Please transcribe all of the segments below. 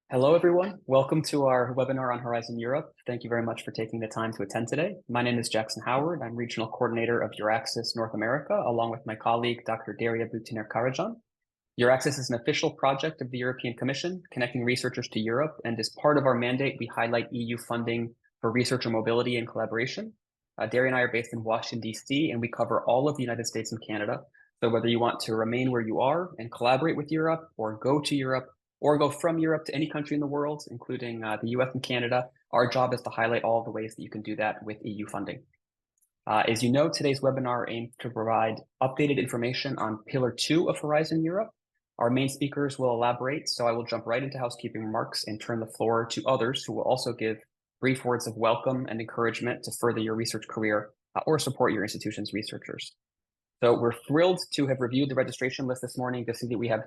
Hello, everyone. Welcome to our webinar on Horizon Europe. Thank you very much for taking the time to attend today. My name is Jackson Howard. I'm Regional Coordinator of EURAXESS North America, along with my colleague, Dr. Daria Butiner-Karajan. EURAXESS is an official project of the European Commission, connecting researchers to Europe, and as part of our mandate, we highlight EU funding for researcher mobility and collaboration. Daria and I are based in Washington, D.C., and we cover all of the United States and Canada. So whether you want to remain where you are and collaborate with Europe, or go to Europe, or go from Europe to any country in the world, including the US and Canada, our job is to highlight all the ways that you can do that with EU funding. As you know, today's webinar aims to provide updated information on Pillar 2 of Horizon Europe. Our main speakers will elaborate, so I will jump right into housekeeping remarks and turn the floor to others who will also give brief words of welcome and encouragement to further your research career or support your institution's researchers. So we're thrilled to have reviewed the registration list this morning to see that we have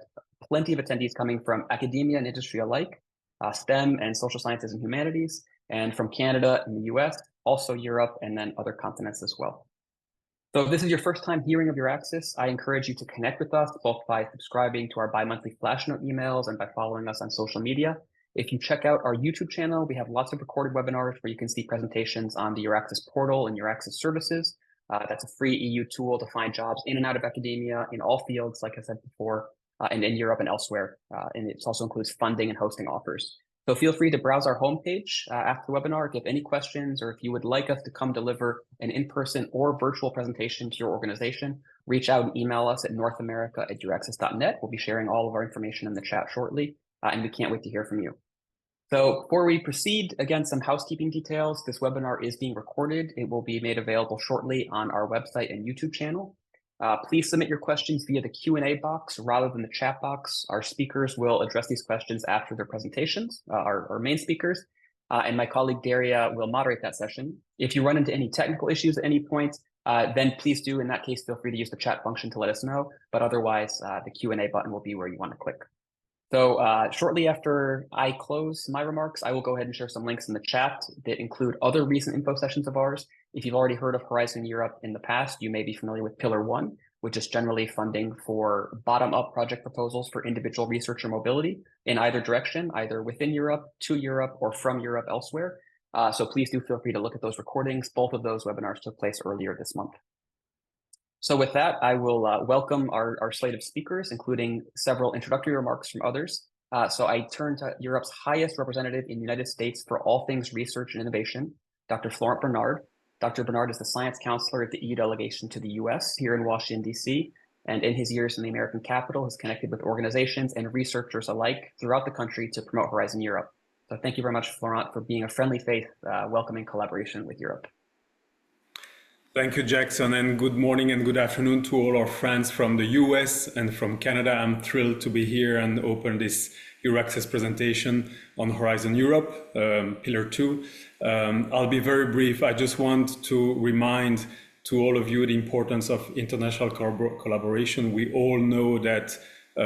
plenty of attendees coming from academia and industry alike, STEM and social sciences and humanities, and from Canada and the US, also Europe, and then other continents as well. So if this is your first time hearing of EURAXESS, I encourage you to connect with us both by subscribing to our bi-monthly flash note emails and by following us on social media. If you check out our YouTube channel, we have lots of recorded webinars where you can see presentations on the EURAXESS portal and EURAXESS services. That's a free EU tool to find jobs in and out of academia in all fields, like I said before, and in Europe and elsewhere. And it also includes funding and hosting offers. So feel free to browse our homepage after the webinar if you have any questions, or if you would like us to come deliver an in-person or virtual presentation to your organization, reach out and email us at northamerica@euraxess.net. We'll be sharing all of our information in the chat shortly, and we can't wait to hear from you. So before we proceed, again, some housekeeping details. This webinar is being recorded. It will be made available shortly on our website and YouTube channel. Please submit your questions via the Q&A box rather than the chat box. Our speakers will address these questions after their presentations, our main speakers, and my colleague Daria will moderate that session. If you run into any technical issues at any point, then please do, in that case, feel free to use the chat function to let us know, but otherwise the Q&A button will be where you want to click. So shortly after I close my remarks, I will go ahead and share some links in the chat that include other recent info sessions of ours. If you've already heard of Horizon Europe in the past, you may be familiar with Pillar 1, which is generally funding for bottom-up project proposals for individual researcher mobility in either direction, either within Europe, to Europe, or from Europe elsewhere. So please do feel free to look at those recordings. Both of those webinars took place earlier this month. So with that, I will welcome our slate of speakers, including several introductory remarks from others. So I turn to Europe's highest representative in the United States for all things research and innovation, Dr. Florent Bernard. Dr. Bernard is the science counselor at the EU delegation to the US here in Washington, D.C., and in his years in the American capital has connected with organizations and researchers alike throughout the country to promote Horizon Europe. So thank you very much, Florent, for being a friendly face, welcoming collaboration with Europe. Thank you, Jackson, and good morning and good afternoon to all our friends from the US and from Canada. I'm thrilled to be here and open this EURAXESS presentation on Horizon Europe, Pillar 2. I'll be very brief. I just want to remind to all of you the importance of international collaboration. We all know that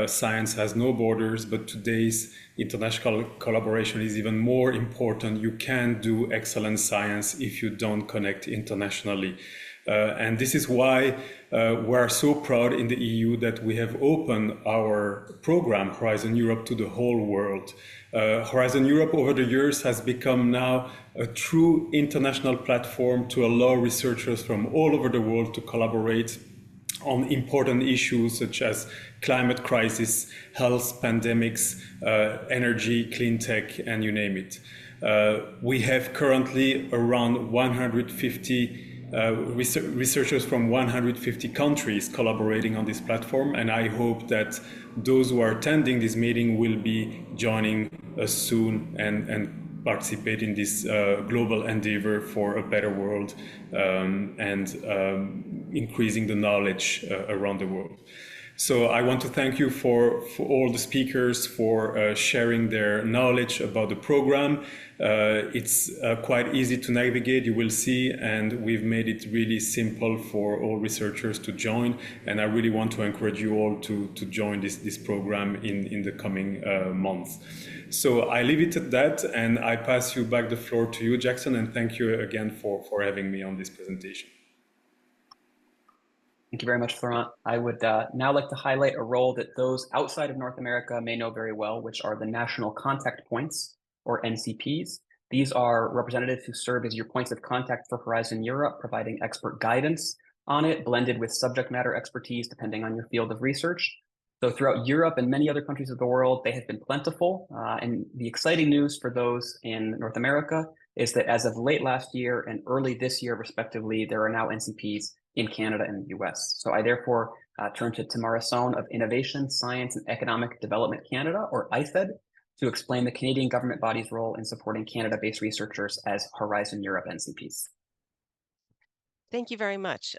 science has no borders, but today's international collaboration is even more important. You can't do excellent science if you don't connect internationally. And this is why we're so proud in the EU that we have opened our program, Horizon Europe, to the whole world. Horizon Europe over the years has become now a true international platform to allow researchers from all over the world to collaborate on important issues such as climate crisis, health, pandemics, energy, clean tech, and you name it. We have currently around 150 researchers from 150 countries collaborating on this platform, and I hope that those who are attending this meeting will be joining us soon and participate in this global endeavor for a better world and increasing the knowledge around the world. So I want to thank you for all the speakers for sharing their knowledge about the program. It's quite easy to navigate, you will see, and we've made it really simple for all researchers to join. And I really want to encourage you all to join this program in the coming months. So I leave it at that, and I pass you back the floor to you, Jackson, and thank you again for having me on this presentation. Thank you very much, Florent. I would now like to highlight a role that those outside of North America may know very well, which are the National Contact Points, or NCPs. These are representatives who serve as your points of contact for Horizon Europe, providing expert guidance on it, blended with subject matter expertise, depending on your field of research. So throughout Europe and many other countries of the world, they have been plentiful. And the exciting news for those in North America is that as of late last year and early this year, respectively, there are now NCPs in Canada and the US. So I therefore turn to Tamara Sohn of Innovation, Science and Economic Development Canada, or IFED, to explain the Canadian government body's role in supporting Canada-based researchers as Horizon Europe NCPs. Thank you very much.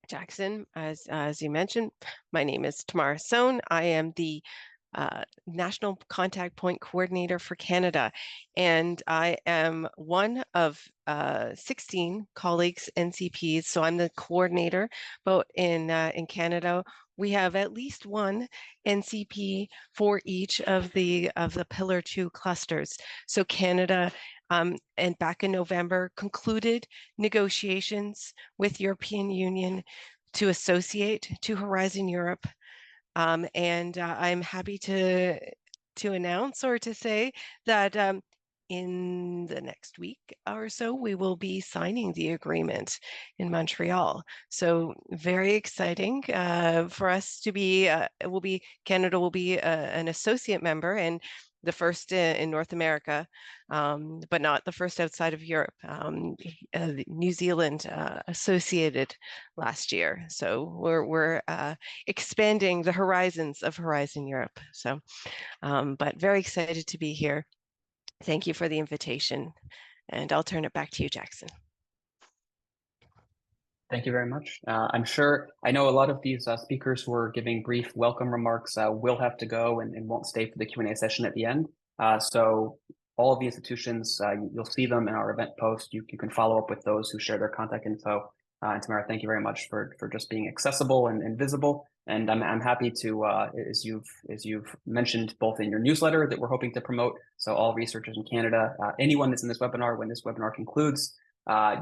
Jackson, as you mentioned, my name is Tamara Sohn. I am the National Contact Point Coordinator for Canada, and I am one of 16 colleagues, NCPs, so I'm the coordinator, but in Canada, we have at least one NCP for each of the Pillar 2 clusters. So Canada, and back in November, concluded negotiations with European Union to associate to Horizon Europe. And I'm happy to announce or to say that in the next week or so, we will be signing the agreement in Montreal. So very exciting for us to be, Canada will be an associate member and the first in North America, but not the first outside of Europe. New Zealand associated last year. So we're expanding the horizons of Horizon Europe. So, but very excited to be here. Thank you for the invitation. And I'll turn it back to you, Jackson. Thank you very much. I know a lot of these speakers who are giving brief welcome remarks will have to go and won't stay for the Q&A session at the end. So all of the institutions, you'll see them in our event post. You can follow up with those who share their contact info. And Tamara, thank you very much for just being accessible and visible. And I'm happy to, as you've mentioned, both in your newsletter that we're hoping to promote. So all researchers in Canada, anyone that's in this webinar, when this webinar concludes,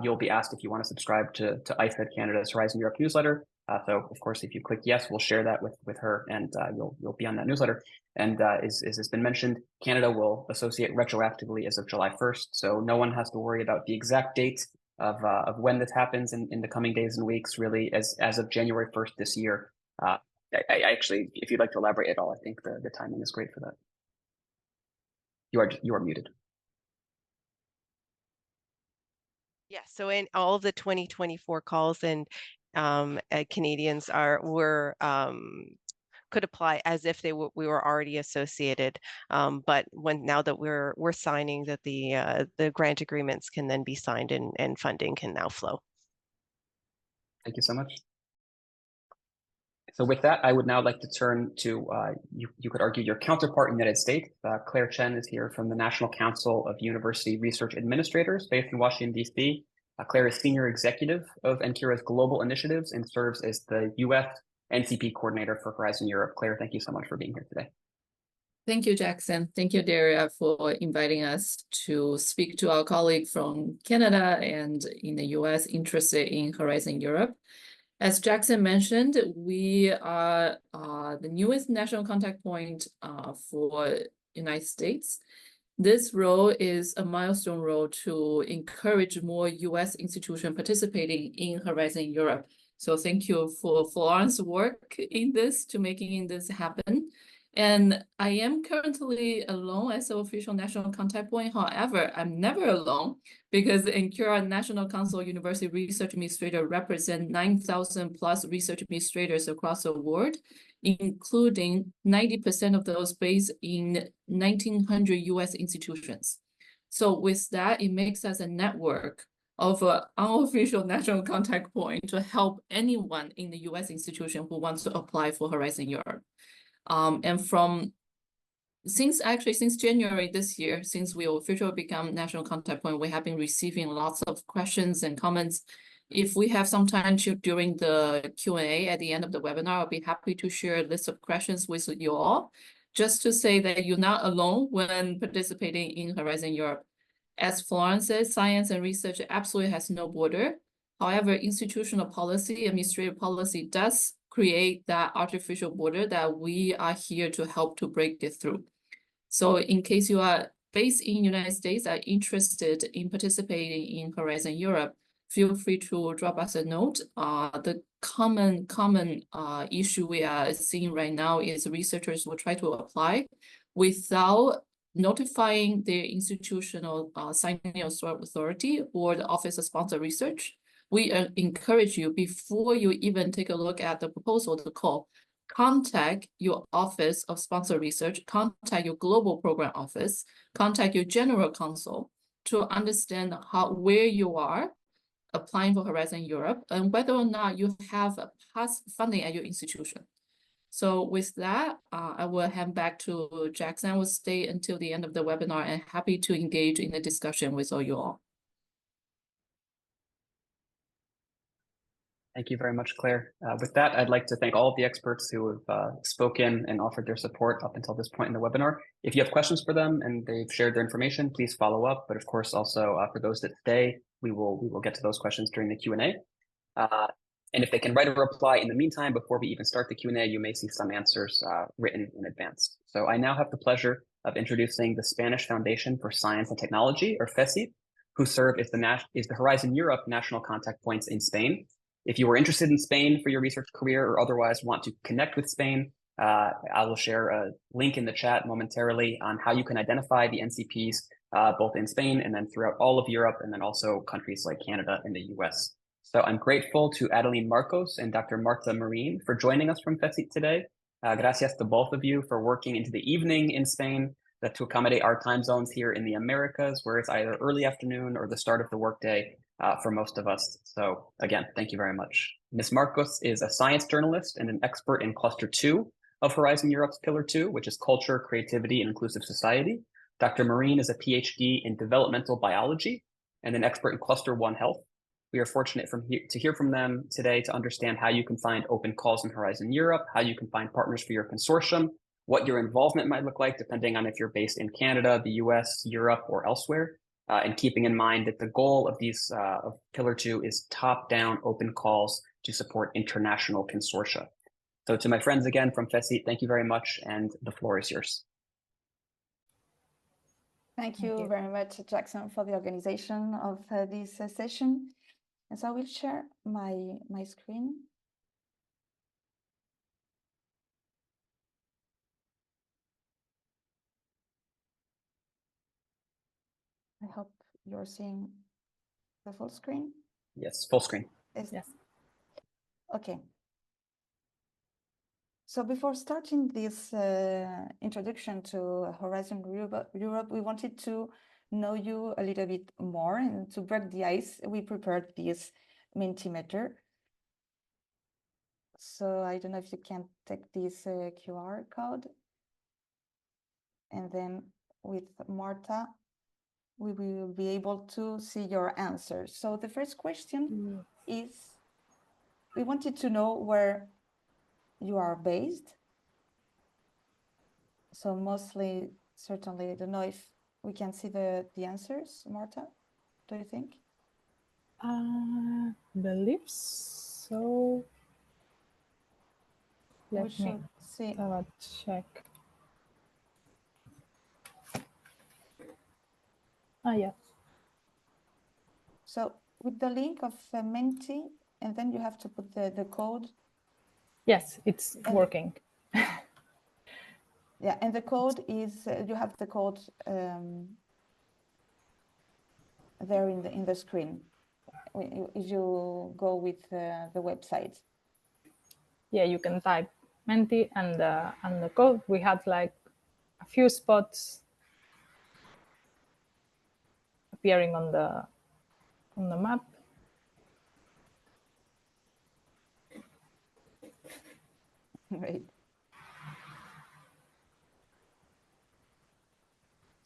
you'll be asked if you want to subscribe to IFED Canada's Horizon Europe newsletter. So of course, if you click yes, we'll share that with her, and you'll be on that newsletter. And as has been mentioned, Canada will associate retroactively as of July 1st. So no one has to worry about the exact date of when this happens in the coming days and weeks. Really, as of January 1st this year. I actually, if you'd like to elaborate at all, I think the timing is great for that. You are muted. Yeah, so in all the 2024 calls, and Canadians could apply as if we were already associated. But now that we're signing, that the grant agreements can then be signed and funding can now flow. Thank you so much. So with that, I would now like to turn to, you could argue, your counterpart in the United States. Claire Chen is here from the National Council of University Research Administrators based in Washington, D.C. Claire is Senior Executive of NCURA's Global Initiatives and serves as the U.S. NCP Coordinator for Horizon Europe. Claire, thank you so much for being here today. Thank you, Jackson. Thank you, Daria, for inviting us to speak to our colleague from Canada and in the U.S. interested in Horizon Europe. As Jackson mentioned, we are the newest national contact point for United States. This role is a milestone role to encourage more U.S. institutions participating in Horizon Europe. So thank you for Florent's work in this, to making this happen. And I am currently alone as an official national contact point. However, I'm never alone, because the NCURA National Council University Research Administrator represent 9,000 plus research administrators across the world, including 90% of those based in 1,900 US institutions. So with that, it makes us a network of an unofficial national contact point to help anyone in the US institution who wants to apply for Horizon Europe. And since January this year, since we officially become national contact point, we have been receiving lots of questions and comments. If we have some time during the Q&A at the end of the webinar, I'll be happy to share a list of questions with you all, just to say that you're not alone when participating in Horizon Europe. As Florence said, science and research absolutely has no border. However, institutional policy, administrative policy does create that artificial border that we are here to help to break it through. So in case you are based in United States, are interested in participating in Horizon Europe, feel free to drop us a note. The common issue we are seeing right now is researchers will try to apply without notifying their institutional signing authority or the Office of Sponsor Research. We encourage you, before you even take a look at the proposal to call, contact your Office of Sponsor Research, contact your Global Program Office, contact your General Counsel to understand where you are applying for Horizon Europe and whether or not you have past funding at your institution. So with that, I will hand back to Jackson. I will stay until the end of the webinar and happy to engage in the discussion with all you all. Thank you very much, Claire. With that, I'd like to thank all of the experts who have spoken and offered their support up until this point in the webinar. If you have questions for them and they've shared their information, please follow up. But of course, also for those that stay, we will get to those questions during the Q&A. And if they can write a reply in the meantime, before we even start the Q&A, you may see some answers written in advance. So I now have the pleasure of introducing the Spanish Foundation for Science and Technology, or FECYT, who serve as the Horizon Europe national contact points in Spain. If you are interested in Spain for your research career or otherwise want to connect with Spain, I will share a link in the chat momentarily on how you can identify the NCPs both in Spain and then throughout all of Europe, and then also countries like Canada and the US. So I'm grateful to Adeline Marcos and Dr. Marta Marin for joining us from FECYT today. Gracias to both of you for working into the evening in Spain to accommodate our time zones here in the Americas, where it's either early afternoon or the start of the workday for most of us. So again, thank you very much. Ms. Marcos is a science journalist and an expert in Cluster 2 of Horizon Europe's Pillar 2, which is Culture, Creativity, and Inclusive Society. Dr. Marin is a PhD in Developmental Biology and an expert in Cluster 1 Health. We are fortunate to hear from them today to understand how you can find open calls in Horizon Europe, how you can find partners for your consortium, what your involvement might look like, depending on if you're based in Canada, the US, Europe, or elsewhere. And keeping in mind that the goal of these of Pillar 2 is top-down open calls to support international consortia. So to my friends again from FECYT, thank you very much, and the floor is yours. Thank you very much, Jackson, for the organization of this session. And so I will share my screen. I hope you're seeing the full screen. Yes, full screen. Yes. Okay. So before starting this introduction to Horizon Europe, we wanted to know you a little bit more, and to break the ice, we prepared this Mentimeter. So I don't know if you can take this QR code, and then with Marta, we will be able to see your answers. So the first question is, we wanted to know where you are based. So mostly, certainly, I don't know if we can see the answers, Marta, do you think? Believe so. Let me see. have a check. Yeah. So with the link of Menti, and then you have to put the code. Yes, it's working. Yeah, and the code is, you have the code there in the screen if you go with the website. Yeah, you can type Menti and the code. We had like a few spots appearing on the map. Right.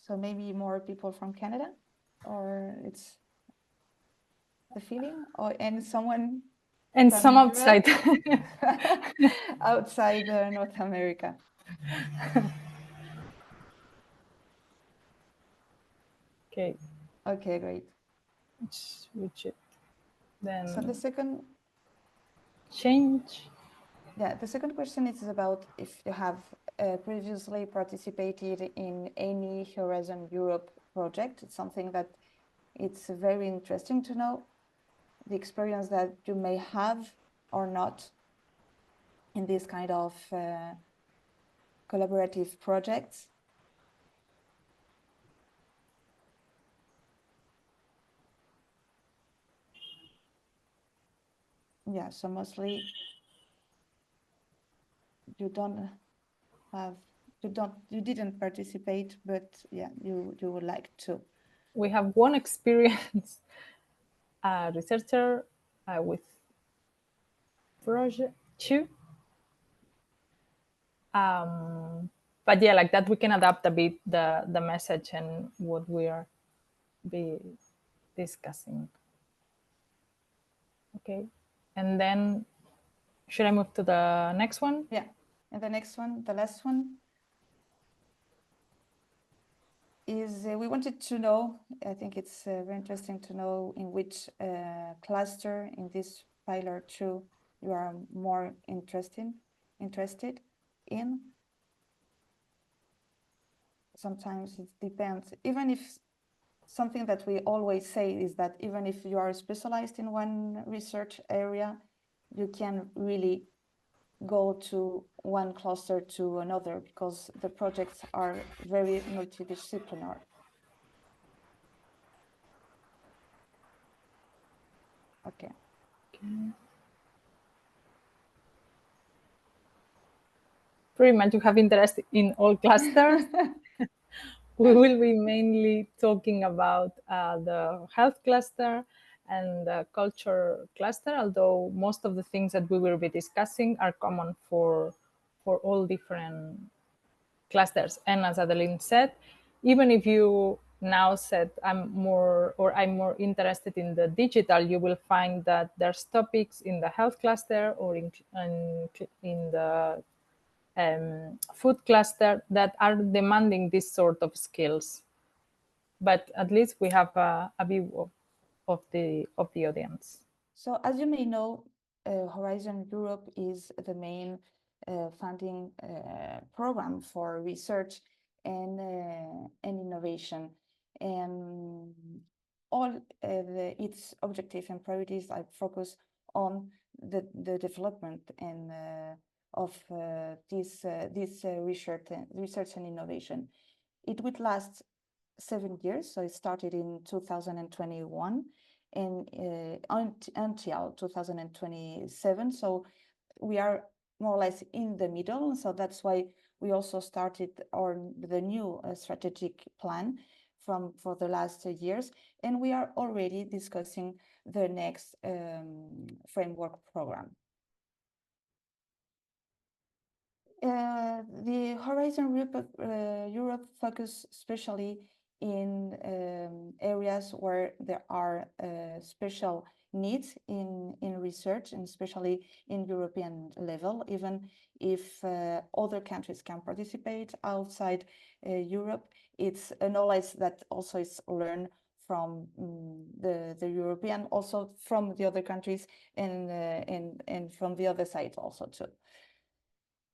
So maybe more people from Canada, or it's the feeling, and someone and some outside outside North America. Okay. Okay, great. Switch it. Then So the second, change. yeah, the second question is about if you have previously participated in any Horizon Europe project. It's something that it's very interesting to know, the experience that you may have or not in this kind of collaborative projects. Yeah, so mostly you didn't participate, but yeah, you would like to. We have one experience, a researcher with project 2. But yeah, like that we can adapt a bit the message and what we are be discussing. Okay, and then should I move to the next one? Yeah, and the next one, the last one, is we wanted to know, I think it's very interesting to know in which cluster in this pillar 2 you are more interested in. Sometimes it depends, even if something that we always say is that even if you are specialized in one research area, you can really go to one cluster to another because the projects are very multidisciplinary. Okay. Pretty much you have interest in all clusters. We will be mainly talking about the health cluster and the culture cluster, although most of the things that we will be discussing are common for all different clusters. And as Adeline said, even if you now said I'm more interested in the digital, you will find that there's topics in the health cluster or in the food cluster that are demanding this sort of skills. But at least we have a view of the audience. So as you may know, Horizon Europe is the main funding program for research and innovation, and all its objectives and priorities are focused on the development and of this research and innovation. It would last 7 years, so it started in 2021 and until 2027. So we are more or less in the middle. So that's why we also started the new strategic plan for the last years, and we are already discussing the next framework program. The Horizon Europe focus especially in areas where there are special needs in research, and especially in European level, even if other countries can participate outside Europe. It's a knowledge that also is learned from the European, also from the other countries, and from the other side also too.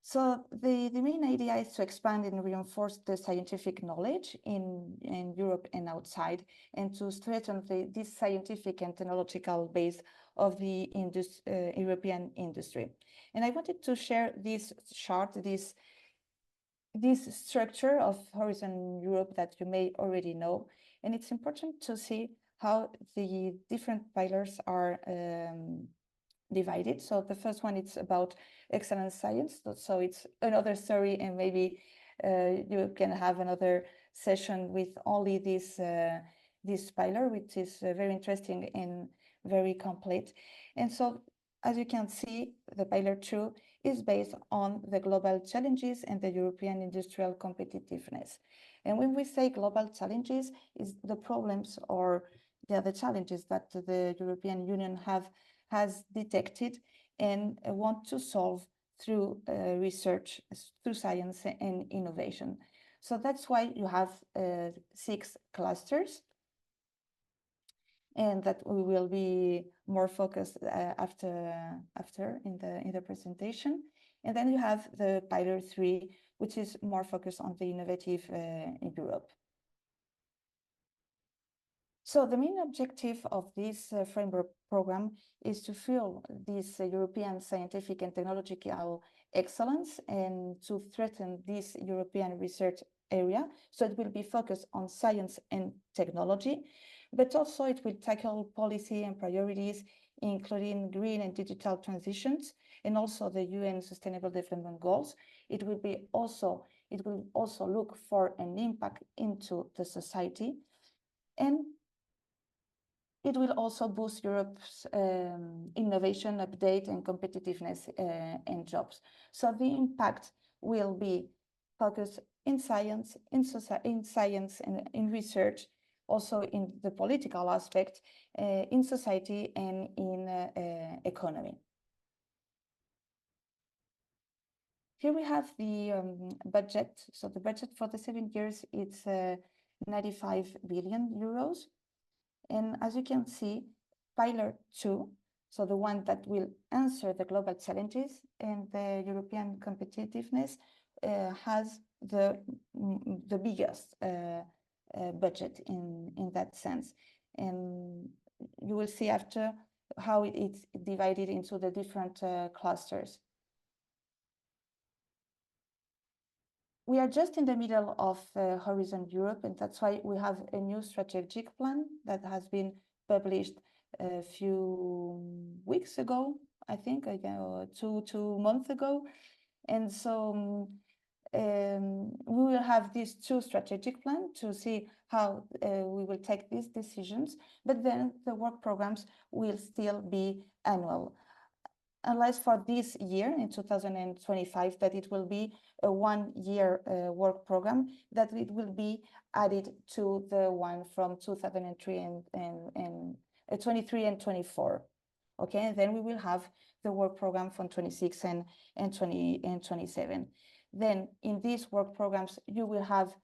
So the main idea is to expand and reinforce the scientific knowledge in Europe and outside, and to strengthen this scientific and technological base of the European industry. And I wanted to share this chart, this structure of Horizon Europe that you may already know. And it's important to see how the different pillars are divided. So the first one, it's about excellent science. So it's another story, and maybe you can have another session with only this pillar, which is very interesting and very complete. And so, as you can see, the pillar 2 is based on the global challenges and the European industrial competitiveness. And when we say global challenges, is the problems or the challenges that the European Union has detected and want to solve through research, through science and innovation. So that's why you have 6 clusters, and that we will be more focused after in the presentation. And then you have the pillar 3, which is more focused on the innovative in Europe. So the main objective of this framework program is to fuel this European scientific and technological excellence and to strengthen this European research area. So it will be focused on science and technology, but also it will tackle policy and priorities, including green and digital transitions, and also the UN Sustainable Development Goals. It will also look for an impact into the society, and it will also boost Europe's innovation, update, and competitiveness and jobs. So the impact will be focused in science, and in research, also in the political aspect, in society, and in economy. Here we have the budget. So the budget for the 7 years, it's 95 billion euros. And as you can see, pillar 2, so the one that will answer the global challenges and the European competitiveness, has the biggest budget in that sense. And you will see after how it's divided into the different clusters. We are just in the middle of Horizon Europe, and that's why we have a new strategic plan that has been published a few weeks ago, I think, two months ago. And so we will have these 2 strategic plans to see how we will take these decisions, but then the work programs will still be annual. Unless for this year, in 2025, that it will be a 1-year work program, that it will be added to the one from 2003 and 23 and 24. Okay, and then we will have the work program from 26 and 27. Then in these work programs, you will have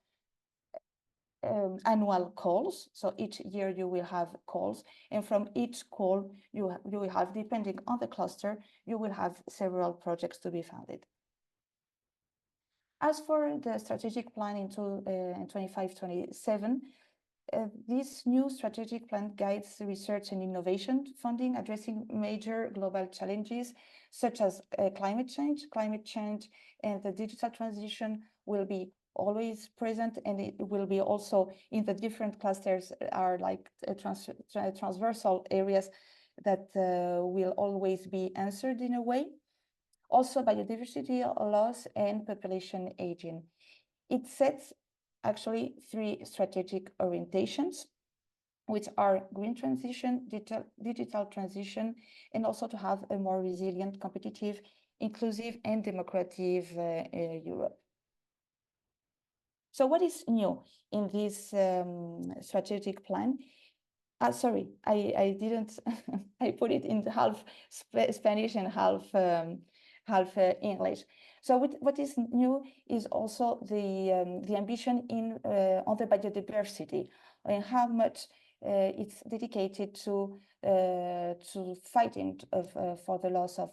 annual calls. So each year you will have calls, and from each call you will have, depending on the cluster, you will have several projects to be funded. As for the strategic plan into 25-27, this new strategic plan guides research and innovation funding, addressing major global challenges such as climate change and the digital transition will be always present, and it will be also in the different clusters are like transversal areas that will always be answered in a way. Also biodiversity loss and population aging. It sets actually 3 strategic orientations, which are green transition, digital transition, and also to have a more resilient, competitive, inclusive, and democratic Europe. So what is new in this strategic plan? Sorry, I didn't, I put it in half Spanish and half English. So what is new is also the ambition on the biodiversity and how much it's dedicated to fighting for the loss of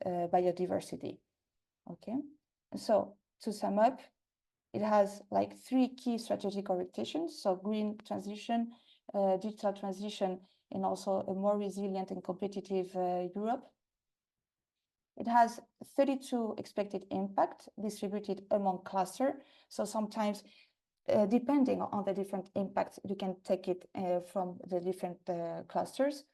biodiversity. Okay, so to sum up, it has like 3 key strategic orientations. So green transition, digital transition, and also a more resilient and competitive Europe. It has 32 expected impact distributed among clusters. So sometimes, depending on the different impacts, you can take it from the different clusters.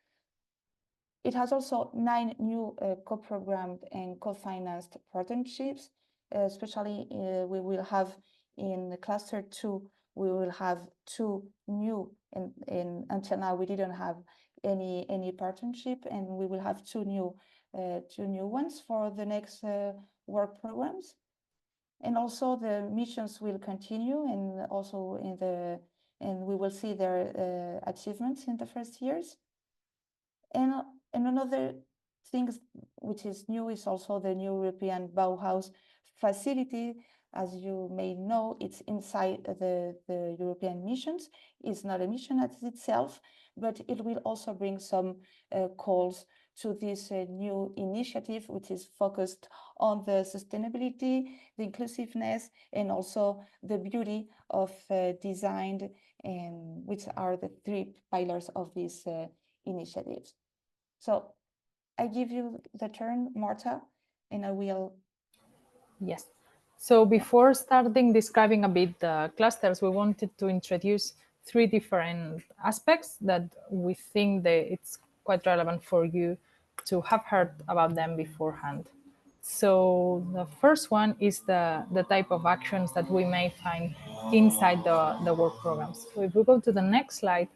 It has also 9 new co-programmed and co-financed partnerships. Especially, we will have in cluster 2, we will have 2 new, and until now we didn't have any partnership, and we will have 2 new ones for the next work programs. And also the missions will continue, and also and we will see their achievements in the first years. And another thing which is new is also the new European Bauhaus facility, as you may know, it's inside the European missions. It's not a mission as itself, but it will also bring some calls to this new initiative, which is focused on the sustainability, the inclusiveness, and also the beauty of design, and which are the three pillars of this initiative. So I give you the turn, Marta, and I will. Yes. So before starting describing a bit the clusters, we wanted to introduce three different aspects that we think that it's quite relevant for you to have heard about them beforehand. So the first one is the type of actions that we may find inside the work programs. So if we go to the next slide,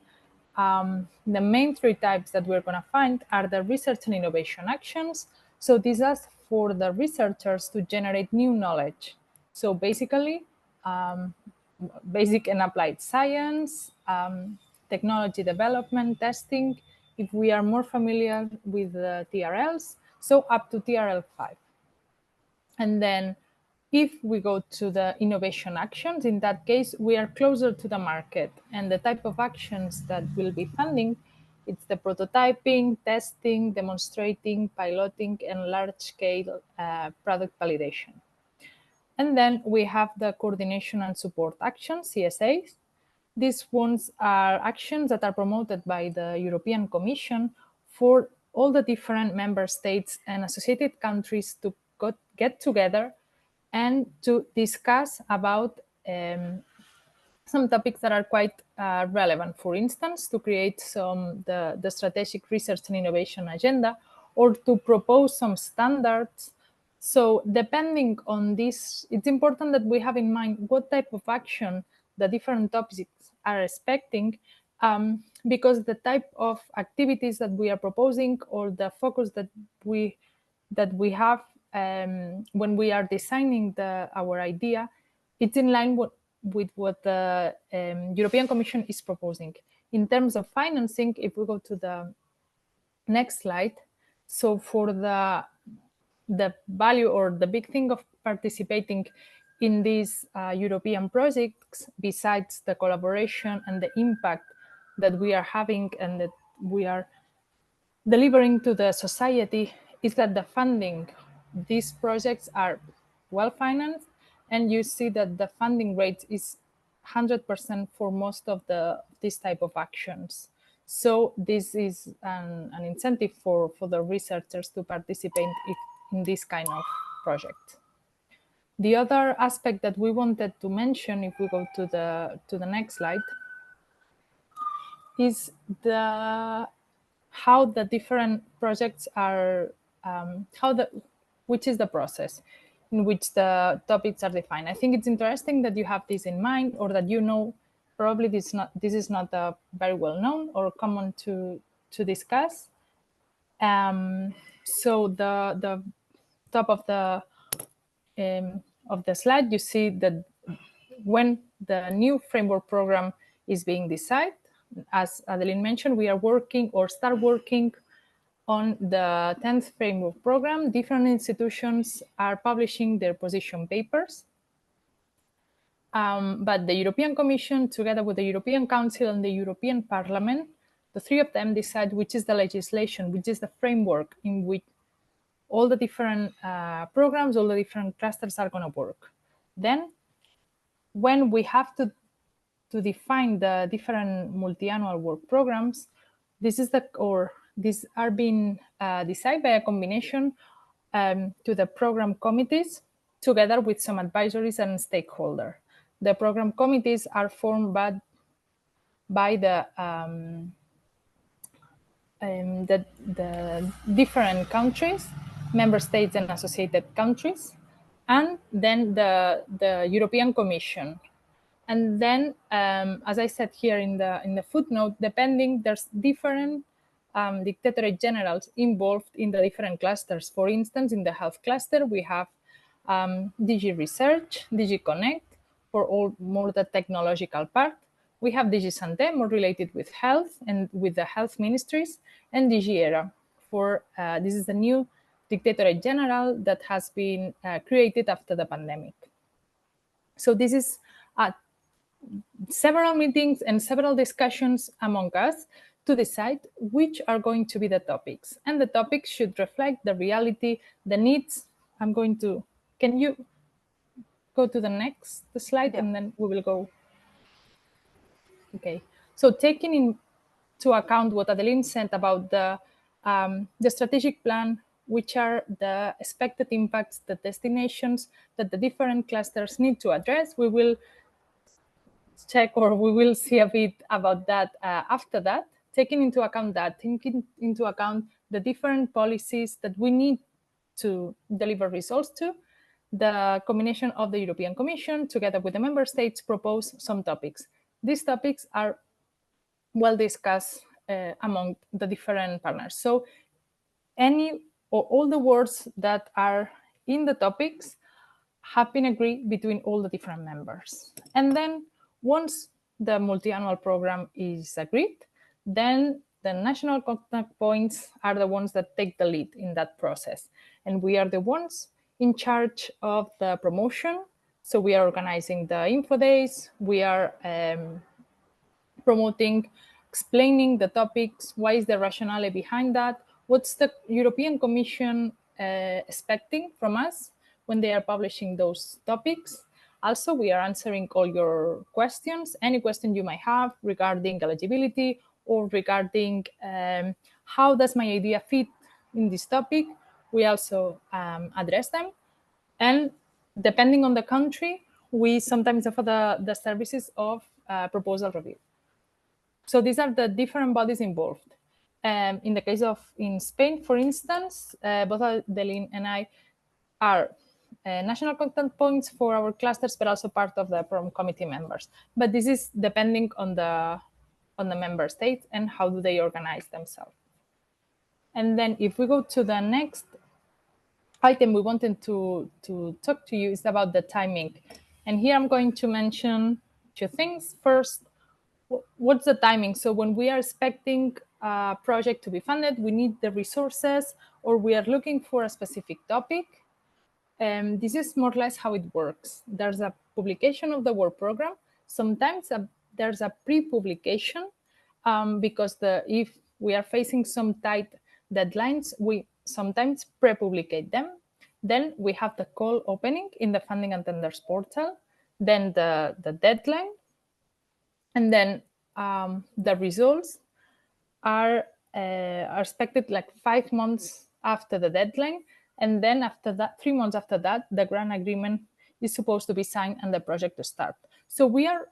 the main three types that we're going to find are the research and innovation actions. So these are for the researchers to generate new knowledge. So basically, basic and applied science, technology development, testing, if we are more familiar with the TRLs, so up to TRL 5. And then if we go to the innovation actions, in that case, we are closer to the market. And the type of actions that we'll be funding, it's the prototyping, testing, demonstrating, piloting, and large-scale product validation. And then we have the coordination and support actions, CSAs. These ones are actions that are promoted by the European Commission for all the different member states and associated countries to get together and to discuss about some topics that are quite relevant. For instance, to create the strategic research and innovation agenda, or to propose some standards. So depending on this, it's important that we have in mind what type of action the different topics are expecting, because the type of activities that we are proposing, or the focus that we have when we are designing our idea, it's in line with what the European Commission is proposing. In terms of financing, if we go to the next slide, so for the value or the big thing of participating in these European projects, besides the collaboration and the impact that we are having and that we are delivering to the society, is that the funding, these projects are well financed, and you see that the funding rate is 100% for most of this type of actions. So this is an incentive for the researchers to participate in this kind of project. The other aspect that we wanted to mention, if we go to the next slide, is how the different projects are, which is the process in which the topics are defined. I think it's interesting that you have this in mind, or that you know, probably this is not very well known or common to discuss. So the top of the slide, you see that when the new framework program is being decided, as Adeline mentioned, we are working or start working on the 10th framework program. Different institutions are publishing their position papers. But the European Commission, together with the European Council and the European Parliament, the three of them decide which is the legislation, which is the framework in which all the different programs, all the different clusters are going to work. Then, when we have to define the different multi-annual work programs, these are being decided by a combination to the program committees, together with some advisories and stakeholders. The program committees are formed by the different countries, member states and associated countries, and then the European Commission. And then, as I said here in the footnote, there's different dictatorate generals involved in the different clusters. For instance, in the health cluster, we have DG Research, DG Connect, for more the technological part. We have DG Santé, more related with health and with the health ministries, and DG ERA, for this is the new dictatorate general that has been created after the pandemic. So this is several meetings and several discussions among us to decide which are going to be the topics. And the topics should reflect the reality, the needs. I'm going to, can you go to the next slide, and then we will go. Okay, so taking into account what Adeline said about the strategic plan, which are the expected impacts, the destinations that the different clusters need to address, we will check, or we will see a bit about that after that, taking into account that, taking into account the different policies that we need to deliver results to. The combination of the European Commission together with the member states propose some topics. These topics are well discussed among the different partners. So any or all the words that are in the topics have been agreed between all the different members. And then once the multi-annual program is agreed, then the national contact points are the ones that take the lead in that process. And we are the ones in charge of the promotion. So we are organizing the info days, we are promoting, explaining the topics, why is the rationale behind that, what's the European Commission expecting from us when they are publishing those topics. Also, we are answering all your questions, any question you might have regarding eligibility or regarding how does my idea fit in this topic. We also address them. And depending on the country, we sometimes offer the services of proposal review. So these are the different bodies involved. In the case of in Spain, for instance, both Adeline and I are national contact points for our clusters, but also part of the program committee members. But this is depending on the member states and how do they organize themselves. And then if we go to the next item we wanted to talk to you is about the timing. And here I'm going to mention two things. First, what's the timing? So when we are expecting a project to be funded, we need the resources, or we are looking for a specific topic. This is more or less how it works. There's a publication of the work program. Sometimes there's a pre-publication because if we are facing some tight deadlines, we sometimes pre-publicate them. Then we have the call opening in the funding and tenders portal, then the deadline, and then the results are expected like 5 months after the deadline. And then after that, 3 months after that, the grant agreement is supposed to be signed and the project to start. So we are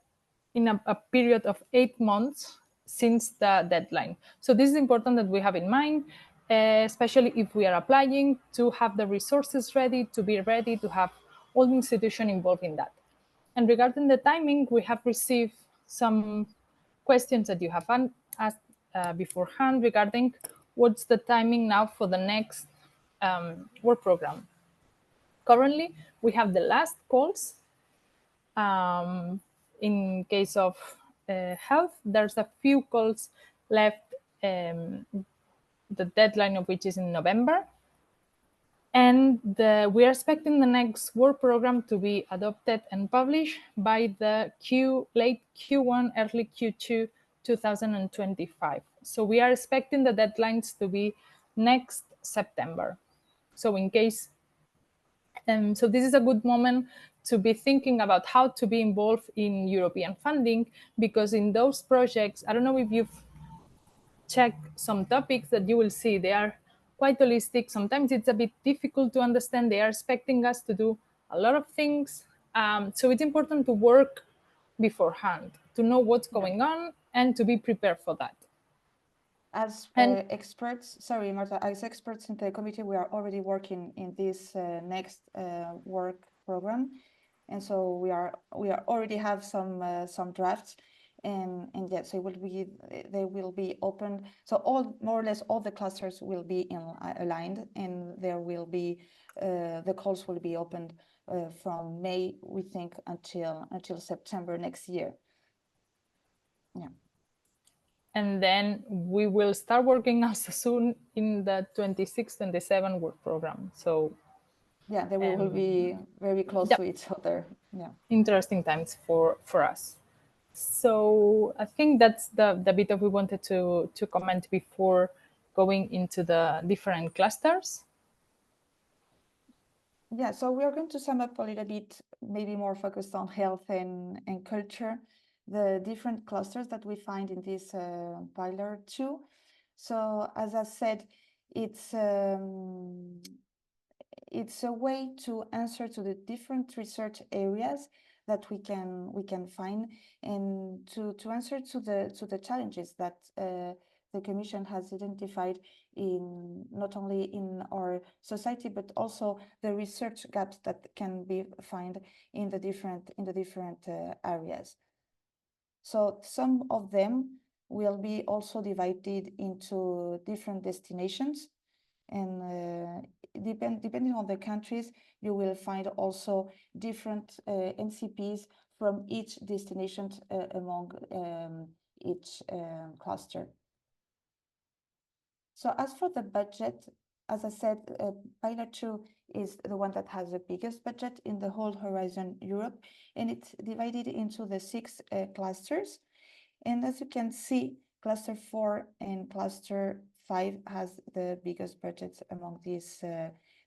in a period of 8 months since the deadline. So this is important that we have in mind, especially if we are applying, to have the resources ready, to be ready, to have all the institutions involved in that. And regarding the timing, we have received some questions that you have asked beforehand regarding what's the timing now for the next work program. Currently, we have the last calls. In case of health, there's a few calls left, the deadline of which is in November. And we are expecting the next work program to be adopted and published by the late Q1, early Q2 2025. So we are expecting the deadlines to be next September. So in case, so this is a good moment to be thinking about how to be involved in European funding, because in those projects, I don't know if you've checked some topics that you will see, they are quite holistic. Sometimes it's a bit difficult to understand. They are expecting us to do a lot of things. So it's important to work beforehand, to know what's going on and to be prepared for that. As experts, sorry, Marta, as experts in the committee, we are already working in this next work program. And so we already have some drafts. And yes, they will be open. So more or less all the clusters will be aligned, and there will be the calls will be opened from May, we think, until September next year. Yeah. And then we will start working also soon in the 26-27 work program. So Yeah, they will be very close to each other. Yeah. Interesting times for us. So I think that's the bit that we wanted to comment before going into the different clusters. Yeah, so we are going to sum up a little bit, maybe more focused on health and culture, the different clusters that we find in this pillar 2. So as I said, it's a way to answer to the different research areas that we can find, and to answer to the challenges that the Commission has identified in not only in our society but also the research gaps that can be found in the different areas. So some of them will be also divided into different destinations, and depending on the countries, you will find also different NCPs from each destination among each cluster. So as for the budget, as I said, pillar 2 is the one that has the biggest budget in the whole Horizon Europe, and it's divided into the 6 clusters. And as you can see, cluster 4 and cluster 5 has the biggest budgets among these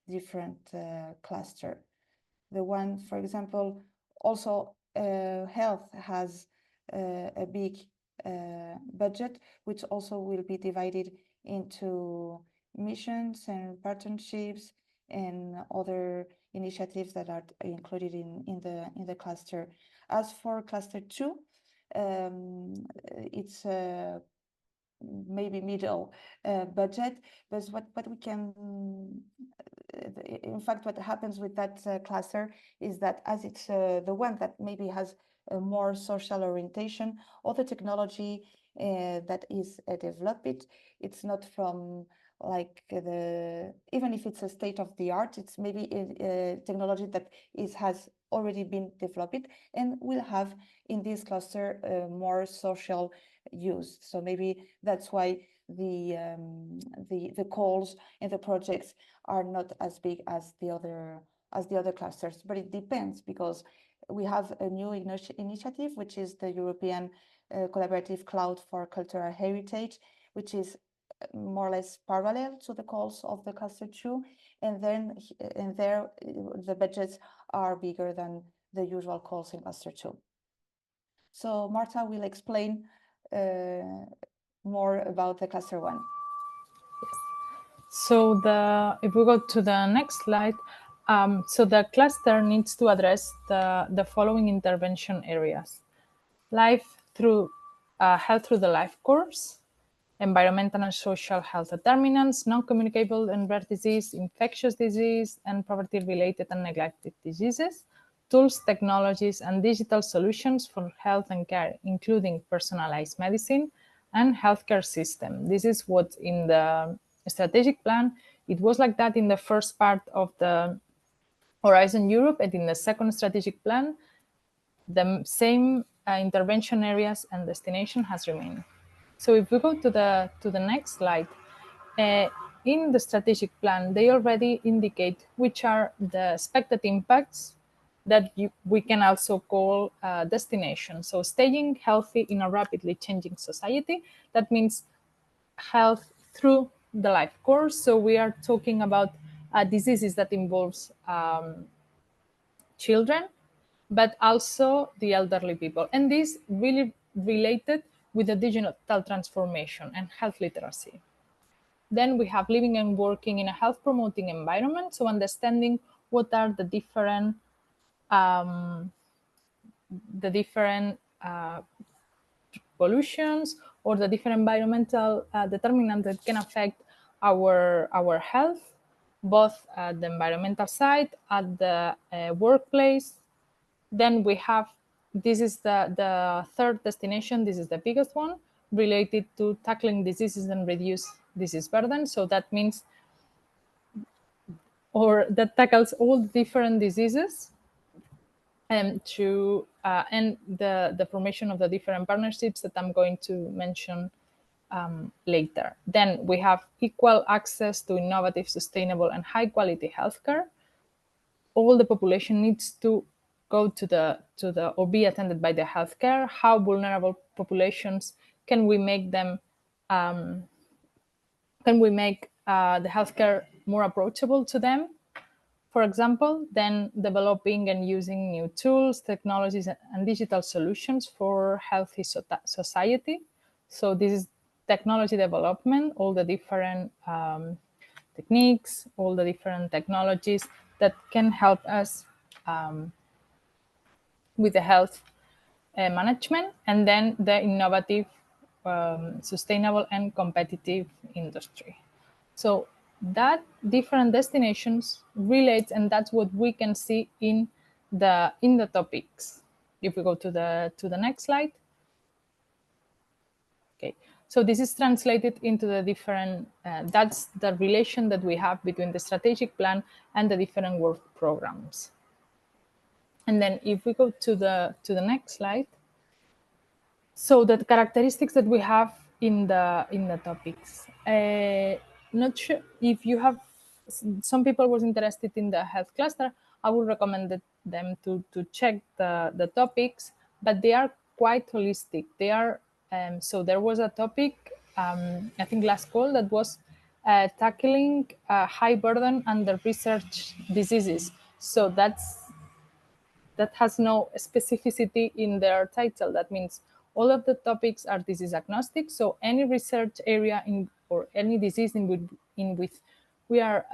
different cluster. The one, for example, also health has a big budget, which also will be divided into missions and partnerships and other initiatives that are included in the cluster. As for cluster 2, it's maybe middle budget, but what we can, in fact, what happens with that cluster is that as it's the one that maybe has a more social orientation, all the technology that is developed, it's not from like even if it's a state of the art, it's maybe a technology that has already been developed and will have in this cluster more social use. So maybe that's why the calls and the projects are not as big as the other clusters. But it depends, because we have a new initiative, which is the European Collaborative Cloud for Cultural Heritage, which is more or less parallel to the calls of the cluster 2, and then there the budgets are bigger than the usual calls in cluster 2. So Marta will explain more about the cluster 1. Yes. So if we go to the next slide, so the cluster needs to address the following intervention areas: health through the life course, environmental and social health determinants, non-communicable and rare disease, infectious disease, and poverty-related and neglected diseases, tools, technologies, and digital solutions for health and care, including personalized medicine and healthcare system. This is what in the strategic plan, it was like that in the first part of the Horizon Europe, and in the second strategic plan, the same intervention areas and destination has remained. So if we go to the next slide, in the strategic plan, they already indicate which are the expected impacts that we can also call destination. So staying healthy in a rapidly changing society, that means health through the life course. So we are talking about diseases that involves children, but also the elderly people. And this really related with the digital transformation and health literacy. Then we have living and working in a health promoting environment. So understanding what are the different pollutions or the different environmental determinants that can affect our health, both at the environmental side, at the workplace. Then we have, this is the third destination, this is the biggest one, related to tackling diseases and reduce disease burden. So that means, or that tackles all the different diseases, and and the formation of the different partnerships that I'm going to mention later. Then we have equal access to innovative, sustainable, and high quality healthcare. all the population needs to go to the or be attended by the healthcare. How vulnerable populations can we make them? Can we make the healthcare more approachable to them? For example, then developing and using new tools, technologies, and digital solutions for healthy society. So this is technology development, all the different techniques, all the different technologies that can help us with the health management, and then the innovative, sustainable, and competitive industry. So that different destinations relates, and that's what we can see in the topics. If we go to the next slide. Okay, so this is translated into the different, that's the relation that we have between the strategic plan and the different work programs. And then if we go to the next slide, so the characteristics that we have in the topics. Not sure if you have, some people was interested in the health cluster. I would recommend them to check the topics, but they are quite holistic. They are, so there was a topic, I think last call, that was tackling high burden under research diseases. So that has no specificity in their title. That means all of the topics are disease agnostic. So any research area or any disease in which we are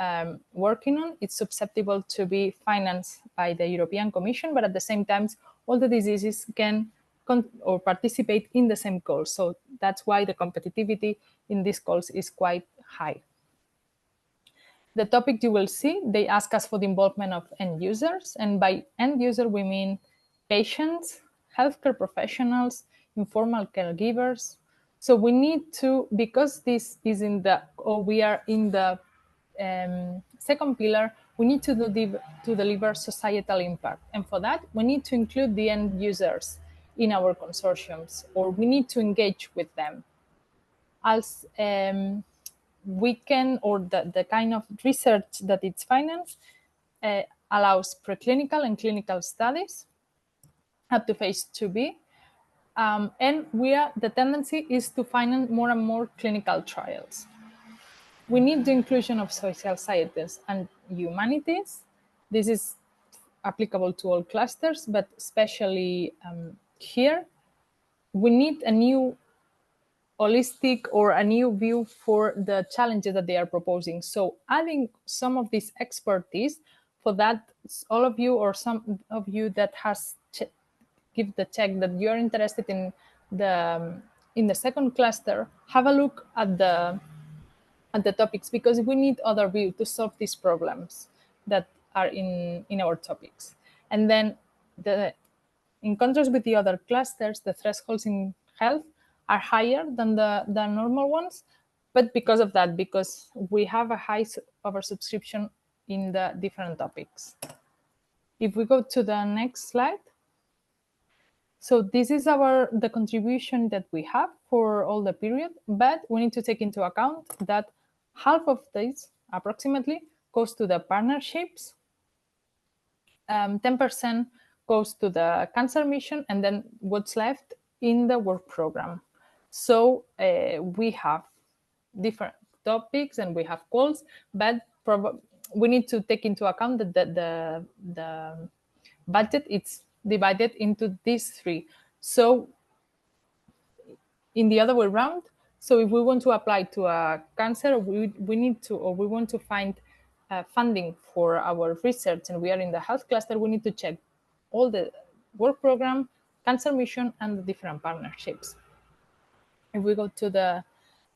working on, it's susceptible to be financed by the European Commission, but at the same time, all the diseases can or participate in the same calls. So that's why the competitivity in these calls is quite high. The topic you will see, they ask us for the involvement of end users. And by end user, we mean patients, healthcare professionals, informal caregivers. So we need to, because this is in the, or we are in the second pillar, we need to deliver societal impact. And for that, we need to include the end users in our consortiums, or we need to engage with them. As we can, or the kind of research that it's financed allows preclinical and clinical studies up to phase 2B. And the tendency is to finance more and more clinical trials. We need the inclusion of social sciences and humanities. This is applicable to all clusters, but especially here. We need a new holistic or a new view for the challenges that they are proposing. So adding some of this expertise, for that, all of you or some of you that has give the check that you're interested in the second cluster, have a look at the topics, because we need other view to solve these problems that are in our topics. And then in contrast with the other clusters, the thresholds in health are higher than the normal ones, but because of that, because we have a high oversubscription in the different topics. If we go to the next slide. So this is the contribution that we have for all the period, but we need to take into account that half of this approximately goes to the partnerships, 10% goes to the cancer mission, and then what's left in the work program. So we have different topics and we have calls, but we need to take into account that the budget, it's divided into these three. So in the other way around, so if we want to apply to a cancer, we need to, or we want to find funding for our research, and we are in the health cluster, we need to check all the work program, cancer mission, and the different partnerships. If we go to the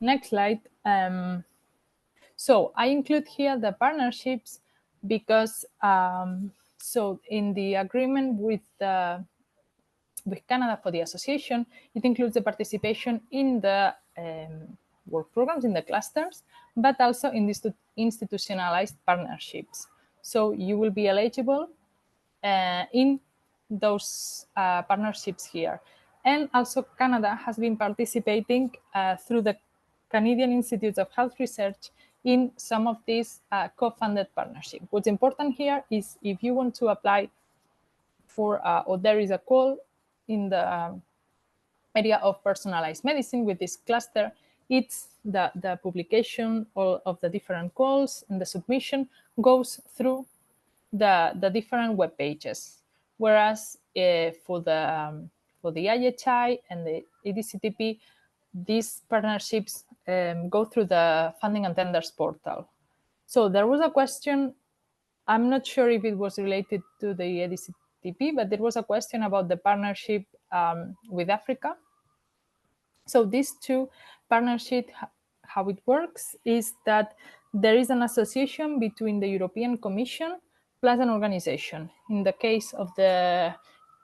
next slide, so I include here the partnerships because so in the agreement with Canada for the association, it includes the participation in the work programs, in the clusters, but also in these institutionalized partnerships. So you will be eligible in those partnerships here. And also Canada has been participating through the Canadian Institutes of Health Research in some of these co-funded partnerships. What's important here is if you want to apply for, or there is a call in the area of personalized medicine with this cluster, it's the publication of the different calls, and the submission goes through the different web pages. Whereas for the IHI and the EDCTP, these partnerships go through the funding and tenders portal. So there was a question, I'm not sure if it was related to the EDCTP, but there was a question about the partnership with Africa. So these two partnerships, how it works is that there is an association between the European Commission plus an organization. In the case of the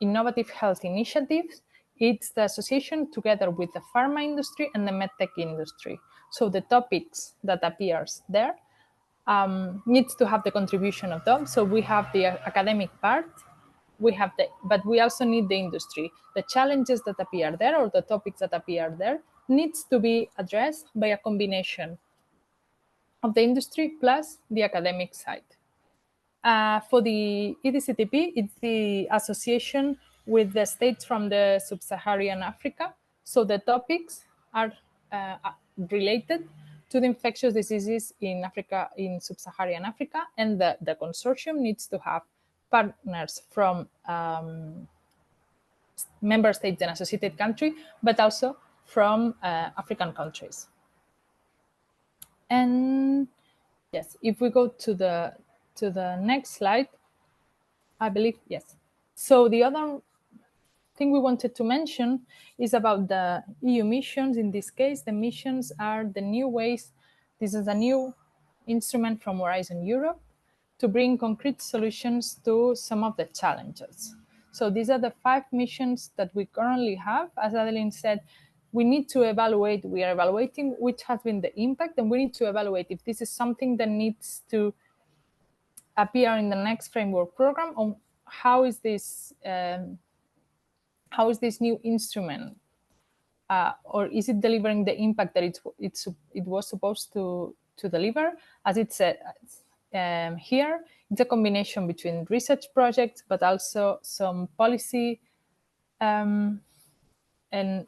Innovative Health Initiatives, it's the association together with the pharma industry and the medtech industry. So the topics that appears there needs to have the contribution of them. So we have the academic part, but we also need the industry. The challenges that appear there, or the topics that appear there, needs to be addressed by a combination of the industry plus the academic side. For the EDCTP, it's the association with the states from the sub-Saharan Africa. So the topics are related to the infectious diseases in Africa, in sub-Saharan Africa, and the consortium needs to have partners from member states and associated country, but also from African countries. And yes, if we go to the next slide, I believe, yes. So the other thing we wanted to mention is about the EU missions. In this case, the missions are the new ways. This is a new instrument from Horizon Europe to bring concrete solutions to some of the challenges. So these are the 5 missions that we currently have. As Adeline said, we need to evaluate, we are evaluating which has been the impact, and we need to evaluate if this is something that needs to appear in the next framework program, on how is this new instrument, or is it delivering the impact that it was supposed to deliver? As it said here, it's a combination between research projects, but also some policy, and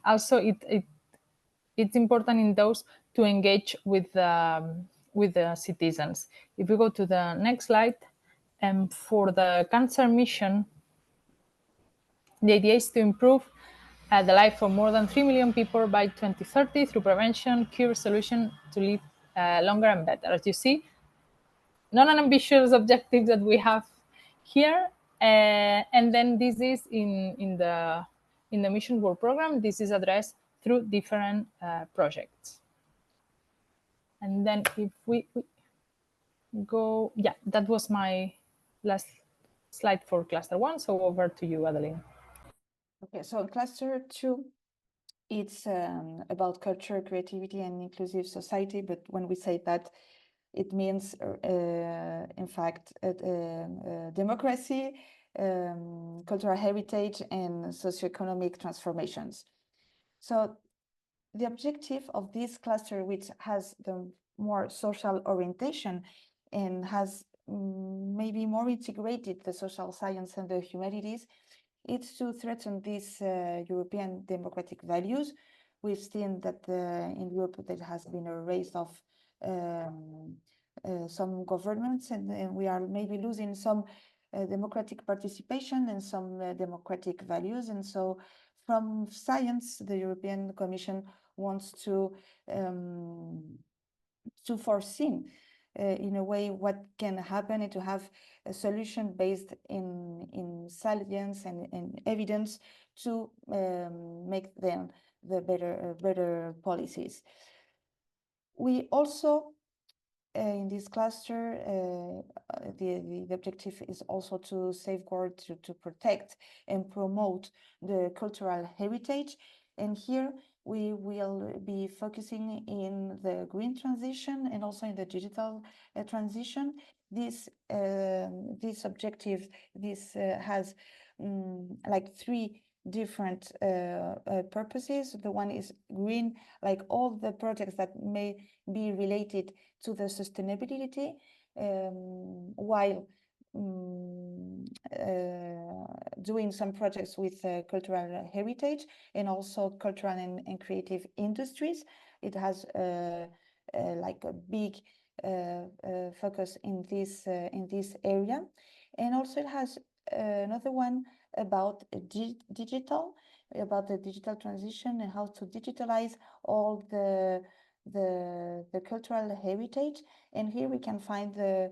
also it's important in those to engage with the citizens. If we go to the next slide, for the cancer mission, the idea is to improve the life of more than 3 million people by 2030 through prevention, cure, solution to live longer and better. As you see, not an ambitious objective that we have here. And then this is in the mission work program. This is addressed through different projects. And then if we go, yeah, that was my last slide for cluster 1. So over to you, Adeline. Okay, so cluster 2, it's about culture, creativity, and inclusive society. But when we say that, it means, in fact, democracy, cultural heritage, and socioeconomic transformations. So the objective of this cluster, which has the more social orientation and has maybe more integrated the social science and the humanities, it's to threaten these European democratic values. We've seen that in Europe there has been a race of some governments, and we are maybe losing some democratic participation and some democratic values. And so from science, the European Commission wants to foresee in a way what can happen, and to have a solution based in science and evidence to make them the better policies. We also in this cluster, the objective is also to safeguard, to protect and promote the cultural heritage. And here we will be focusing in the green transition and also in the digital transition. This objective, has like 3 different purposes. The one is green, like all the projects that may be related to the sustainability, while doing some projects with cultural heritage and also cultural and creative industries. It has like a big focus in this area, and also it has another one about digital, about the digital transition and how to digitalize all the cultural heritage. And here we can find the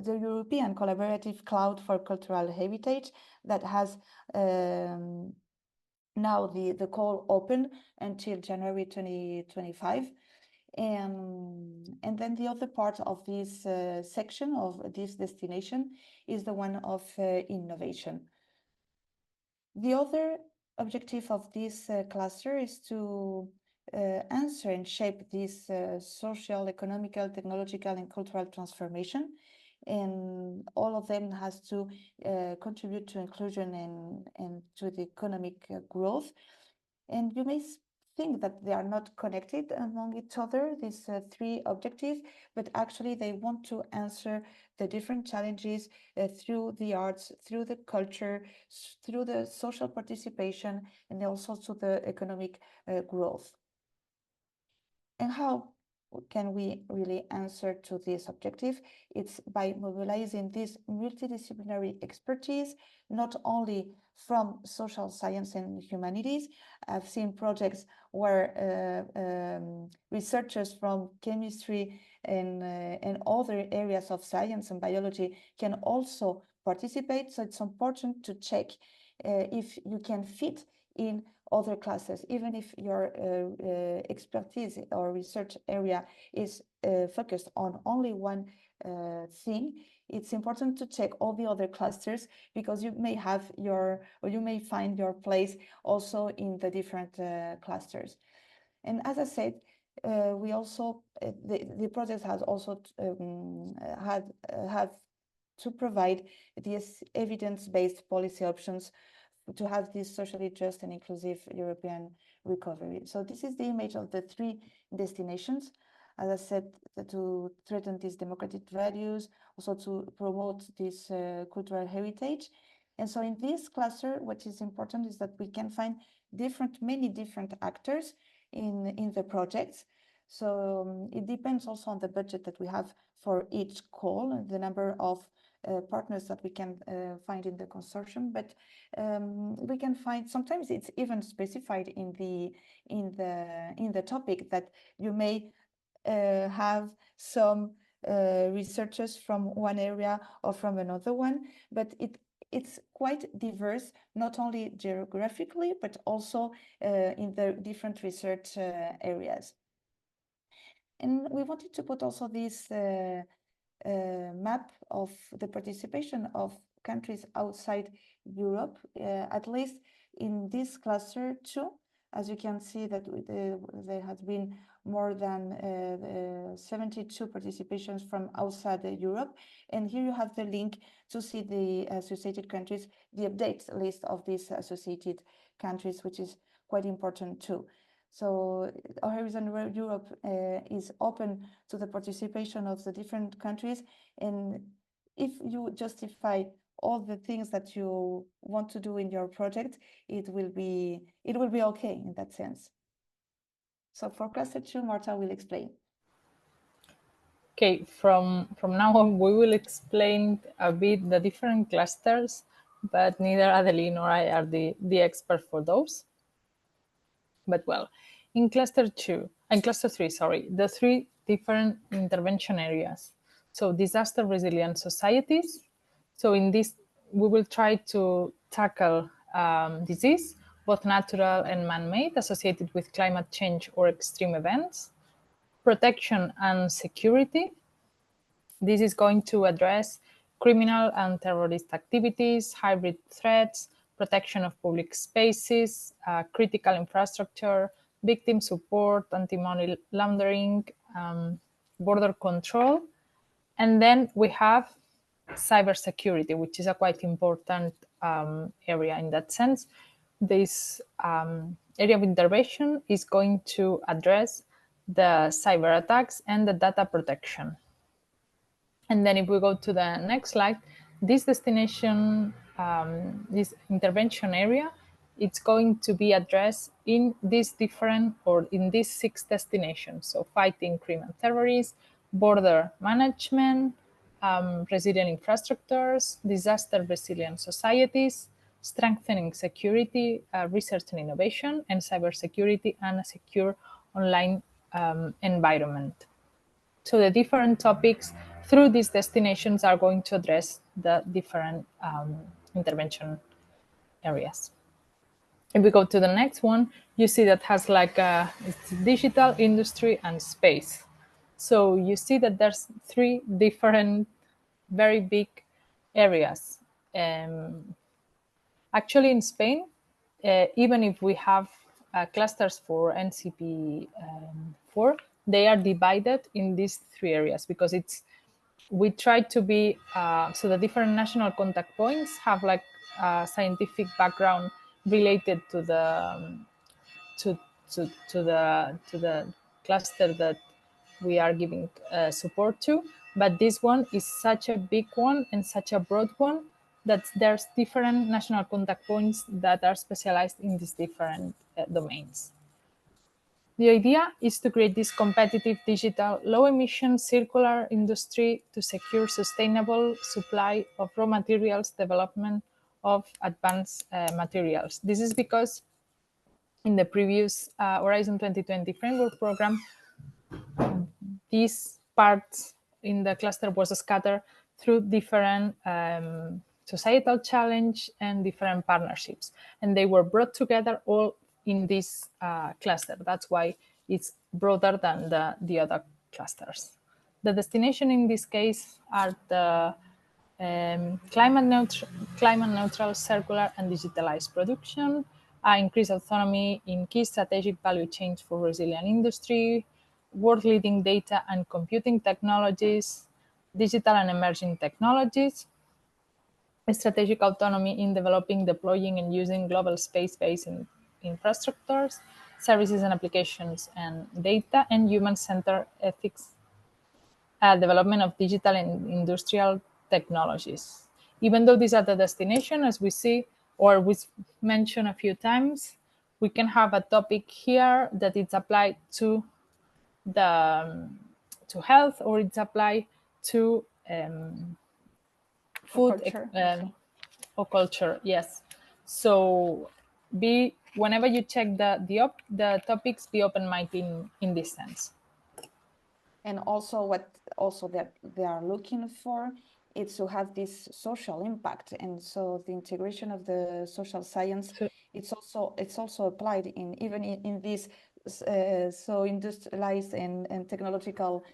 European Collaborative Cloud for Cultural Heritage that has now the call open until January 2025. And then the other part of this section of this destination is the one of innovation. The other objective of this cluster is to answer and shape this social, economical, technological, and cultural transformation. And all of them has to contribute to inclusion and to the economic growth. And you may think that they are not connected among each other, these three objectives, but actually they want to answer the different challenges through the arts, through the culture, through the social participation, and also to the economic growth. And how can we really answer to this objective? It's by mobilizing this multidisciplinary expertise, not only from social science and humanities. I've seen projects where researchers from chemistry and other areas of science and biology can also participate. So it's important to check if you can fit in other classes, even if your expertise or research area is focused on only one thing. It's important to check all the other clusters, because you may have or you may find your place also in the different clusters. And as I said, we also the project has also have to provide these evidence-based policy options to have this socially just and inclusive European recovery. So this is the image of the three destinations. As I said, to threaten these democratic values, also to promote this cultural heritage. And so in this cluster, what is important is that we can find many different actors in the projects. So it depends also on the budget that we have for each call, the number of partners that we can find in the consortium, but we can find, sometimes it's even specified in the topic, that you may have some researchers from one area or from another one, but it's quite diverse, not only geographically, but also in the different research areas. And we wanted to put also this map of the participation of countries outside Europe, at least in this cluster too. As you can see that there has been more than 72 participations from outside Europe. And here you have the link to see the associated countries, the update list of these associated countries, which is quite important too. So Horizon Europe is open to the participation of the different countries. And if you justify all the things that you want to do in your project, it will be okay in that sense. So for cluster 2, Marta will explain. Okay, from now on, we will explain a bit the different clusters, but neither Adeline nor I are the expert for those. But well, in cluster 3, sorry, the three different intervention areas. So disaster resilient societies. So in this, we will try to tackle disease, both natural and man-made, associated with climate change or extreme events. Protection and security. This is going to address criminal and terrorist activities, hybrid threats, protection of public spaces, critical infrastructure, victim support, anti-money laundering, border control. And then we have cybersecurity, which is a quite important area in that sense. This area of intervention is going to address the cyber attacks and the data protection. And then if we go to the next slide, this destination, this intervention area, it's going to be addressed in these different, or in these 6 destinations. So fighting crime and terrorism, border management, resilient infrastructures, disaster resilient societies, strengthening security, research and innovation, and cybersecurity and a secure online environment. So the different topics through these destinations are going to address the different intervention areas. If we go to the next one, you see that has like it's digital, industry, and space. So you see that there's 3 different, very big areas. Actually, in Spain, even if we have clusters for NCP4, they are divided in these 3 areas because we try to be so the different national contact points have like a scientific background related to the the cluster that we are giving support to. But this one is such a big one and such a broad one that there's different national contact points that are specialized in these different domains. The idea is to create this competitive digital low-emission circular industry to secure sustainable supply of raw materials, development of advanced materials. This is because in the previous Horizon 2020 framework program, these parts in the cluster was scattered through different societal challenge and different partnerships. And they were brought together all in this cluster. That's why it's broader than the other clusters. The destination in this case are the climate neutral, circular, and digitalized production, increased autonomy in key strategic value chains for resilient industry, world-leading data and computing technologies, digital and emerging technologies, strategic autonomy in developing, deploying, and using global space-based infrastructures, services and applications and data, and human-centered ethics, development of digital and industrial technologies. Even though these are the destination, as we see, or we mentioned a few times, we can have a topic here that it's applied to to health, or it's applied to food or culture. Yes. So whenever you check the topics, be open-minded in this sense. And also what that they are looking for is to have this social impact, and so the integration of the social science, it's also applied in this so industrialized and technological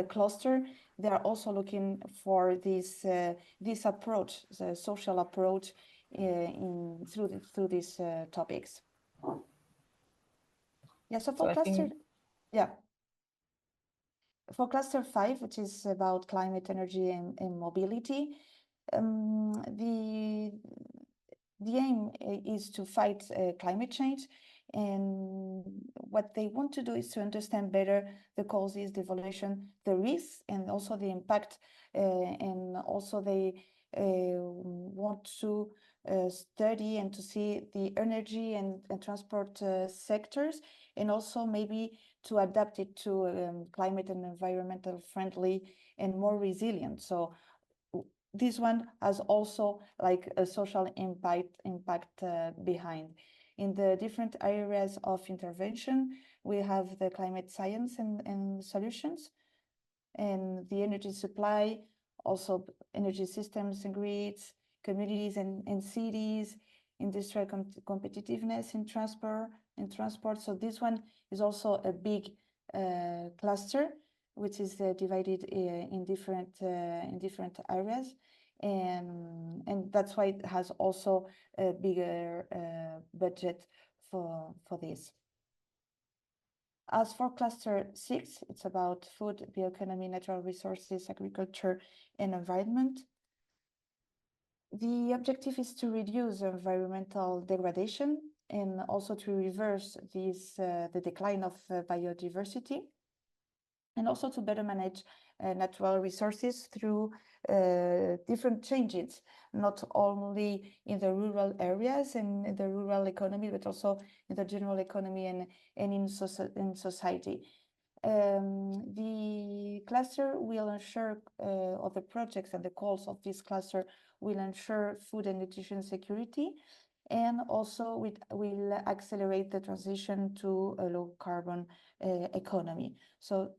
cluster. They are also looking for this approach, the social approach, through these topics. Yeah. So for cluster, yeah. For cluster 5, which is about climate, energy, and mobility, the aim is to fight climate change. And what they want to do is to understand better the causes, the evolution, the risks, and also the impact. And also they want to study and to see the energy and transport sectors, and also maybe to adapt it to climate and environmental friendly and more resilient. So this one has also like a social impact behind. In the different areas of intervention, we have the climate science and solutions, and the energy supply, also energy systems and grids, communities and cities, industrial competitiveness in transport. So this one is also a big cluster, which is divided in different areas, and that's why it has also a bigger budget for this. As for cluster 6, it's about food, bioeconomy, natural resources, agriculture, and environment. The objective is to reduce environmental degradation and also to reverse the decline of biodiversity, and also to better manage natural resources through different changes, not only in the rural areas and in the rural economy, but also in the general economy and in society. The cluster will ensure, or the projects and the calls of this cluster will ensure food and nutrition security, and also will accelerate the transition to a low carbon economy. So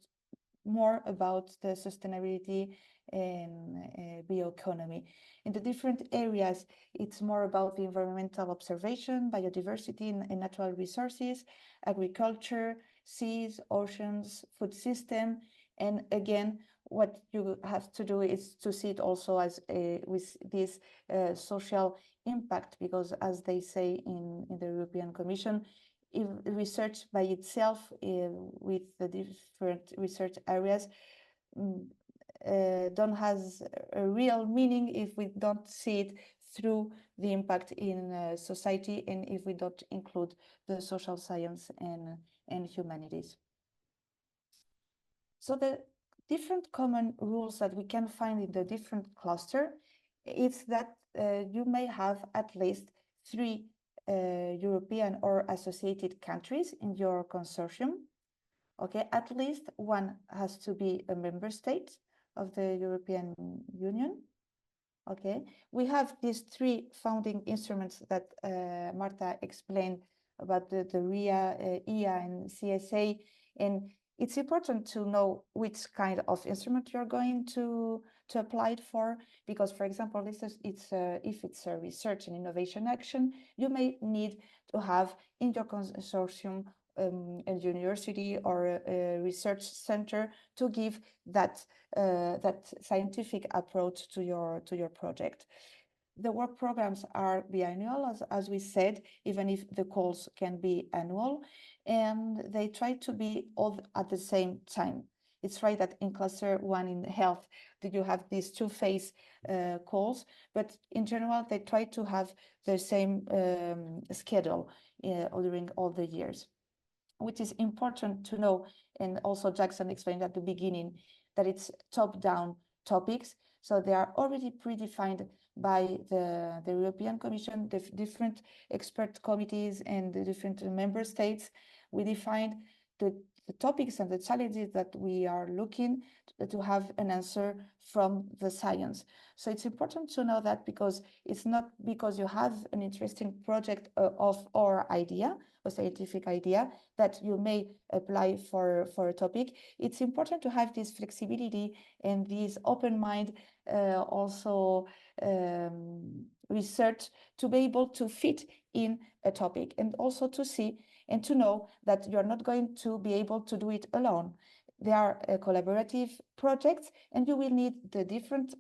more about the sustainability and bioeconomy. In the different areas, it's more about the environmental observation, biodiversity and natural resources, agriculture, seas, oceans, food system. And again, what you have to do is to see it also as with this social impact, because as they say in the European Commission, if research by itself with the different research areas don't has a real meaning if we don't see it through the impact in society, and if we don't include the social science and humanities. So the different common rules that we can find in the different cluster is that you may have at least 3 European or associated countries in your consortium. Okay, at least one has to be a member state of the European Union. Okay, we have these 3 founding instruments that Marta explained about the RIA, EA, and CSA, and it's important to know which kind of instrument you're going to apply it for, because, for example, if it's a research and innovation action, you may need to have in your consortium a university or a research center to give that scientific approach to your project. The work programs are biannual, as we said, even if the calls can be annual, and they try to be all at the same time. It's right that in cluster 1 in health, that you have these 2-phase calls, but in general, they try to have the same schedule during all the years, which is important to know. And also Jackson explained at the beginning that it's top-down topics, so they are already predefined by the European Commission, the different expert committees and the different member states. We defined the topics and the challenges that we are looking to have an answer from the science. So it's important to know that, because it's not because you have an interesting project or idea, a scientific idea, that you may apply for a topic. It's important to have this flexibility and this open mind, also research to be able to fit in a topic, and also to see and to know that you're not going to be able to do it alone. They are collaborative projects, and you will need the different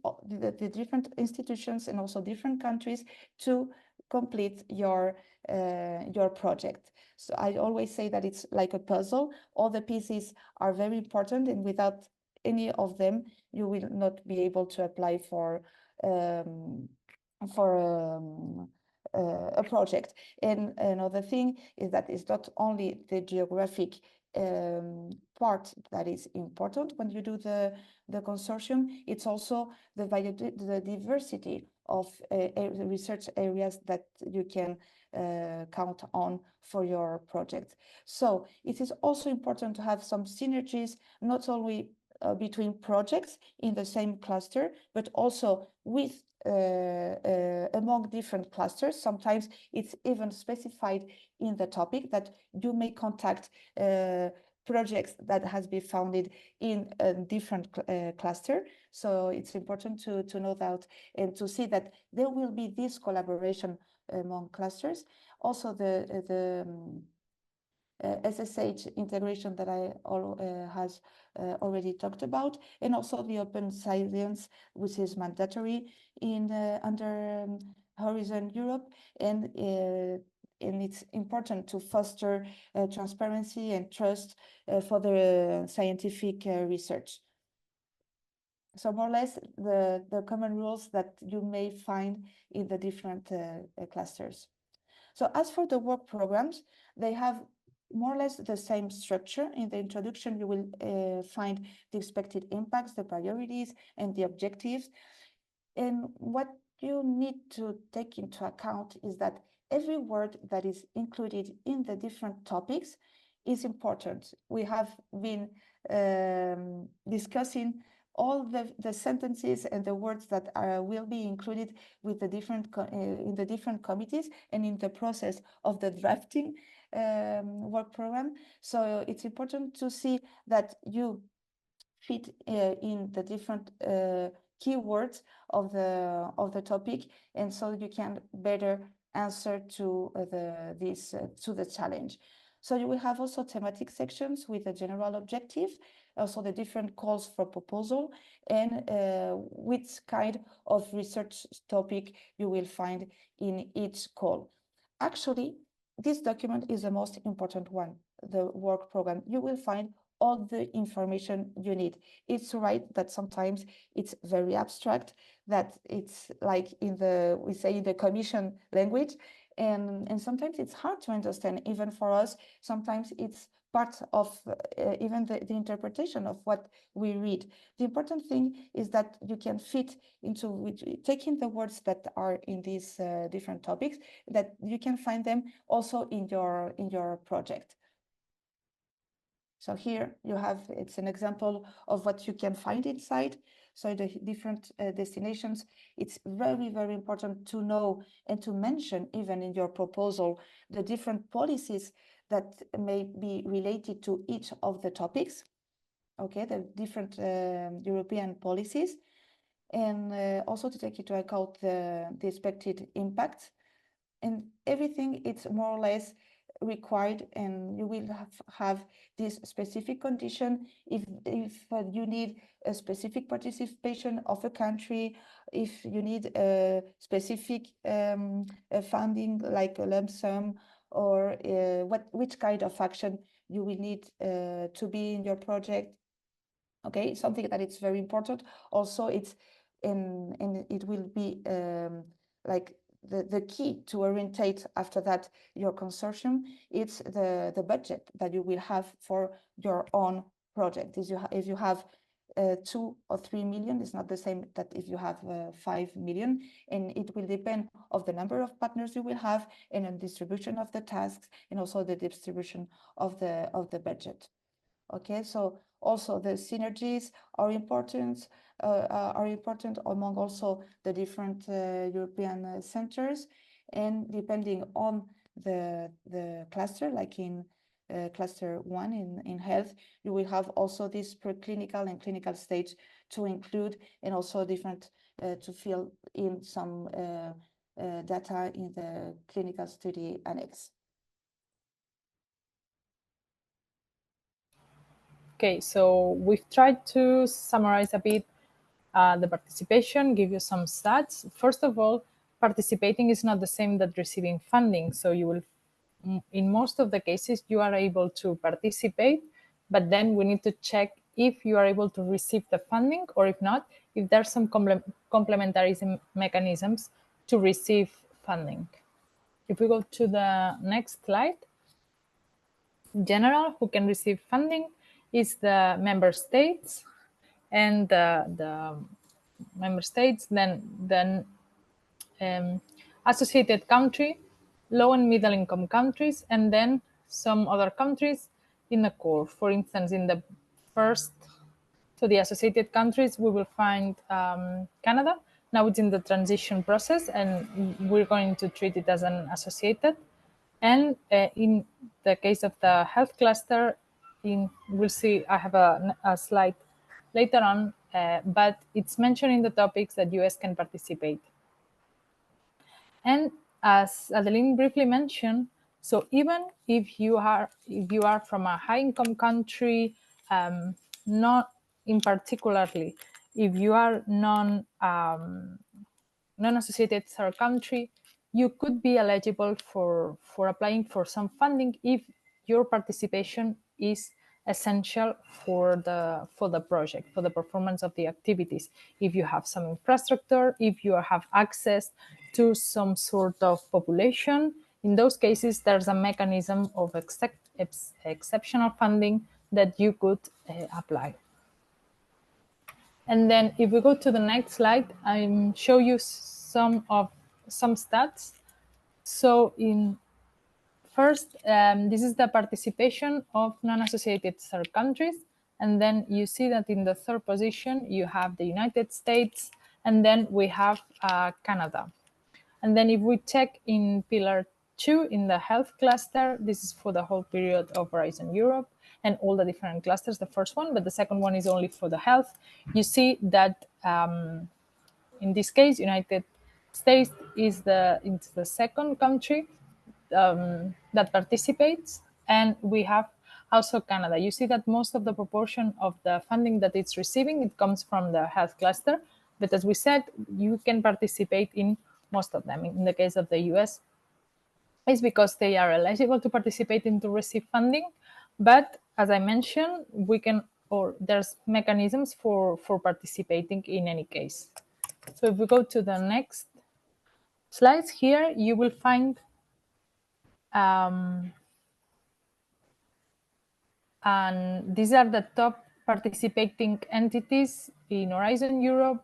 institutions and also different countries to complete your project. So I always say that it's like a puzzle. All the pieces are very important, and without any of them, you will not be able to apply for a project. And another thing is that it's not only the geographic part that is important when you do the consortium, it's also the diversity of research areas that you can count on for your project. So it is also important to have some synergies, not only between projects in the same cluster, but also with among different clusters. Sometimes it's even specified in the topic that you may contact projects that has been founded in a different cluster. So it's important to know that and to see that there will be this collaboration among clusters. Also the SSH integration that I has already talked about, and also the open science, which is mandatory in under Horizon Europe, and it's important to foster transparency and trust for the scientific research. So more or less the common rules that you may find in the different clusters. So as for the work programs, they have more or less the same structure. In the introduction, you will find the expected impacts, the priorities, and the objectives. And what you need to take into account is that every word that is included in the different topics is important. We have been discussing all the sentences and the words that will be included with the different in the different committees and in the process of the drafting work program. So it's important to see that you fit in the different keywords of the topic, and so you can better answer to the challenge. So you will have also thematic sections with a general objective, also the different calls for proposal, and which kind of research topic you will find in each call. Actually, this document is the most important one, the work program. You will find all the information you need. It's right that sometimes it's very abstract, that it's like we say in the commission language, and sometimes it's hard to understand, even for us. Sometimes it's part of even the interpretation of what we read. The important thing is that you can fit into taking the words that are in these different topics, that you can find them also in your project. So here you have, it's an example of what you can find inside. So the different destinations, it's very, very important to know and to mention even in your proposal, the different policies that may be related to each of the topics. Okay, the different European policies, and also to take into account the expected impact, and everything it's more or less required, and you will have this specific condition if you need a specific participation of a country, if you need a specific funding like a lump sum, or which kind of action you will need to be in your project. Okay, something that it's very important. Also, it's and it will be like the key to orientate after that your consortium. It's the budget that you will have for your own project. If you have 2 or 3 million, it's not the same that if you have 5 million, and it will depend of the number of partners you will have, and on distribution of the tasks, and also the distribution of the budget. Okay, so also the synergies are important among also the different European centers, and depending on the cluster, like in cluster 1 in health, you will have also this preclinical and clinical stage to include, and also different to fill in some data in the clinical study annex. Okay, so we've tried to summarize a bit the participation, give you some stats. First of all, participating is not the same that receiving funding. So you will, in most of the cases, you are able to participate, but then we need to check if you are able to receive the funding, or if not, if there's some complementary mechanisms to receive funding. If we go to the next slide, in general, who can receive funding is the member states, and the member states, then associated country, low and middle income countries, and then some other countries in the core. For instance, in the first, so the associated countries, we will find Canada. Now it's in the transition process, and we're going to treat it as an associated. And in the case of the health cluster, we'll see, I have a slide later on, but it's mentioned in the topics that US can participate. And as Adeline briefly mentioned, so even if you are from a high-income country, not in particularly, if you are non-associated third country, you could be eligible for applying for some funding if your participation is essential for the project, for the performance of the activities. If you have some infrastructure, if you have access to some sort of population, in those cases, there's a mechanism of exceptional funding that you could apply. And then if we go to the next slide, I show you some stats. So in first, this is the participation of non-associated third countries. And then you see that in the third position, you have the United States, and then we have Canada. And then if we check in pillar 2 in the health cluster, this is for the whole period of Horizon Europe and all the different clusters, the first one, but the second one is only for the health. You see that in this case, United States is the second country that participates, and we have also Canada. You see that most of the proportion of the funding that it's receiving, it comes from the health cluster, but as we said, you can participate in most of them. In the case of the US, it's because they are eligible to participate and to receive funding, but as I mentioned, we can, or there's mechanisms for participating in any case. So if we go to the next slides here, you will find and these are the top participating entities in Horizon Europe,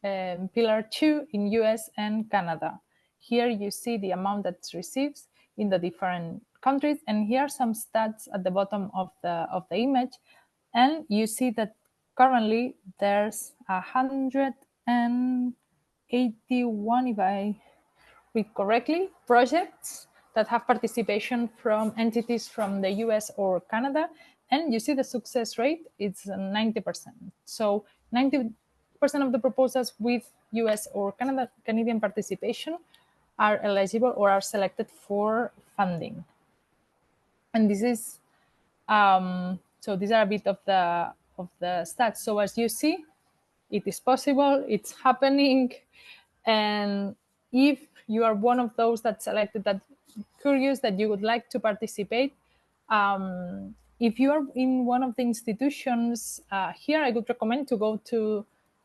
Pillar 2 in US and Canada. Here you see the amount that's received in the different countries, and here are some stats at the bottom of the image, and you see that currently there's 181, if I read correctly, projects that have participation from entities from the US or Canada, and you see the success rate, it's 90%. So 90% of the proposals with US or Canadian participation are eligible or are selected for funding. And this is, so these are a bit of the stats. So as you see, it is possible, it's happening, and if you are one of those that selected, that curious, that you would like to participate, if you are in one of the institutions here, I would recommend to go to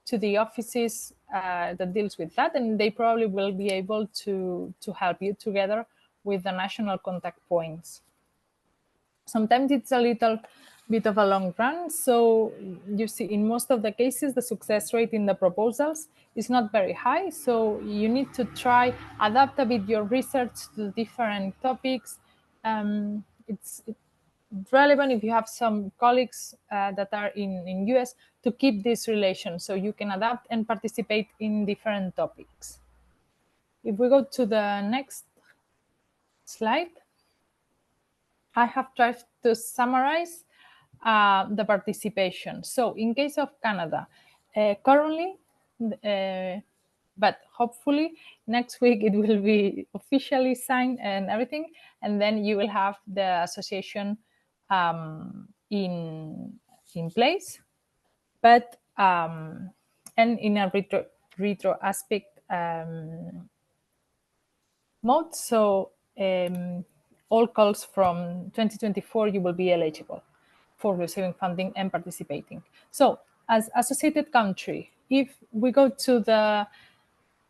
the offices that deals with that, and they probably will be able to help you together with the national contact points. Sometimes it's a little bit of a long run. So you see, in most of the cases, the success rate in the proposals is not very high. So you need to try, adapt a bit your research to different topics. It's relevant if you have some colleagues that are in US to keep this relation so you can adapt and participate in different topics. If we go to the next slide, I have tried to summarize the participation. So in case of Canada, currently, but hopefully next week it will be officially signed and everything, and then you will have the association in place, but and in a retro aspect mode. So all calls from 2024, you will be eligible for receiving funding and participating. So as associated country, if we go to the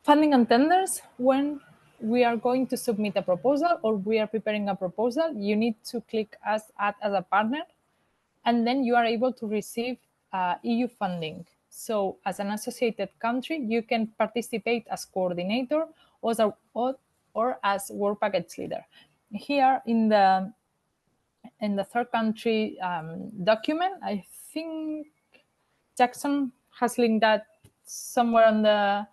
funding and tenders, when we are going to submit a proposal or we are preparing a proposal, you need to click add as a partner, and then you are able to receive EU funding. So as an associated country, you can participate as coordinator or as work package leader. Here in the third country document, I think Jackson has linked that somewhere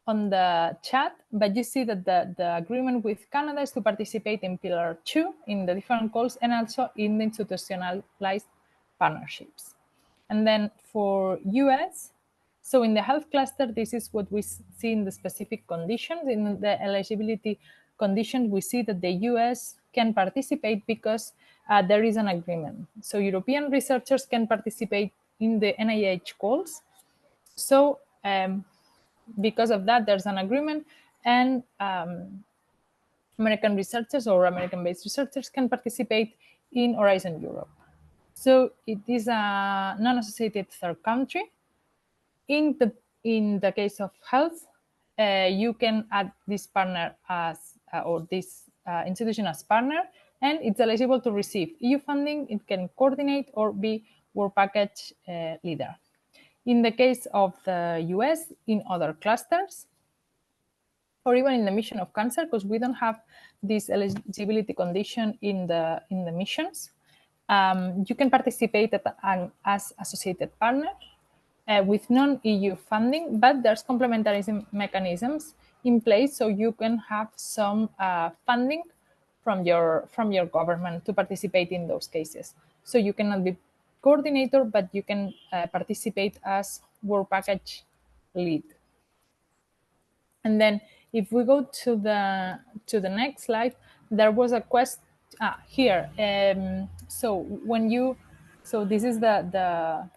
on the chat, but you see that the agreement with Canada is to participate in Pillar 2 in the different calls and also in the institutionalized partnerships. And then for US, so in the health cluster, this is what we see in the specific conditions. In the eligibility conditions, we see that the US can participate because there is an agreement. So European researchers can participate in the NIH calls. So because of that, there's an agreement, and American researchers or American-based researchers can participate in Horizon Europe. So it is a non-associated third country. In the case of health, you can add this partner as or this institution as partner, and it's eligible to receive EU funding. It can coordinate or be work package leader. In the case of the US, in other clusters, or even in the mission of cancer, because we don't have this eligibility condition in the missions, you can participate as associated partner with non-EU funding, but there's complementary mechanisms in place, so you can have some funding from your government to participate in those cases. So you cannot be coordinator, but you can participate as work package lead. And then if we go to the next slide, there was a question here. So this is the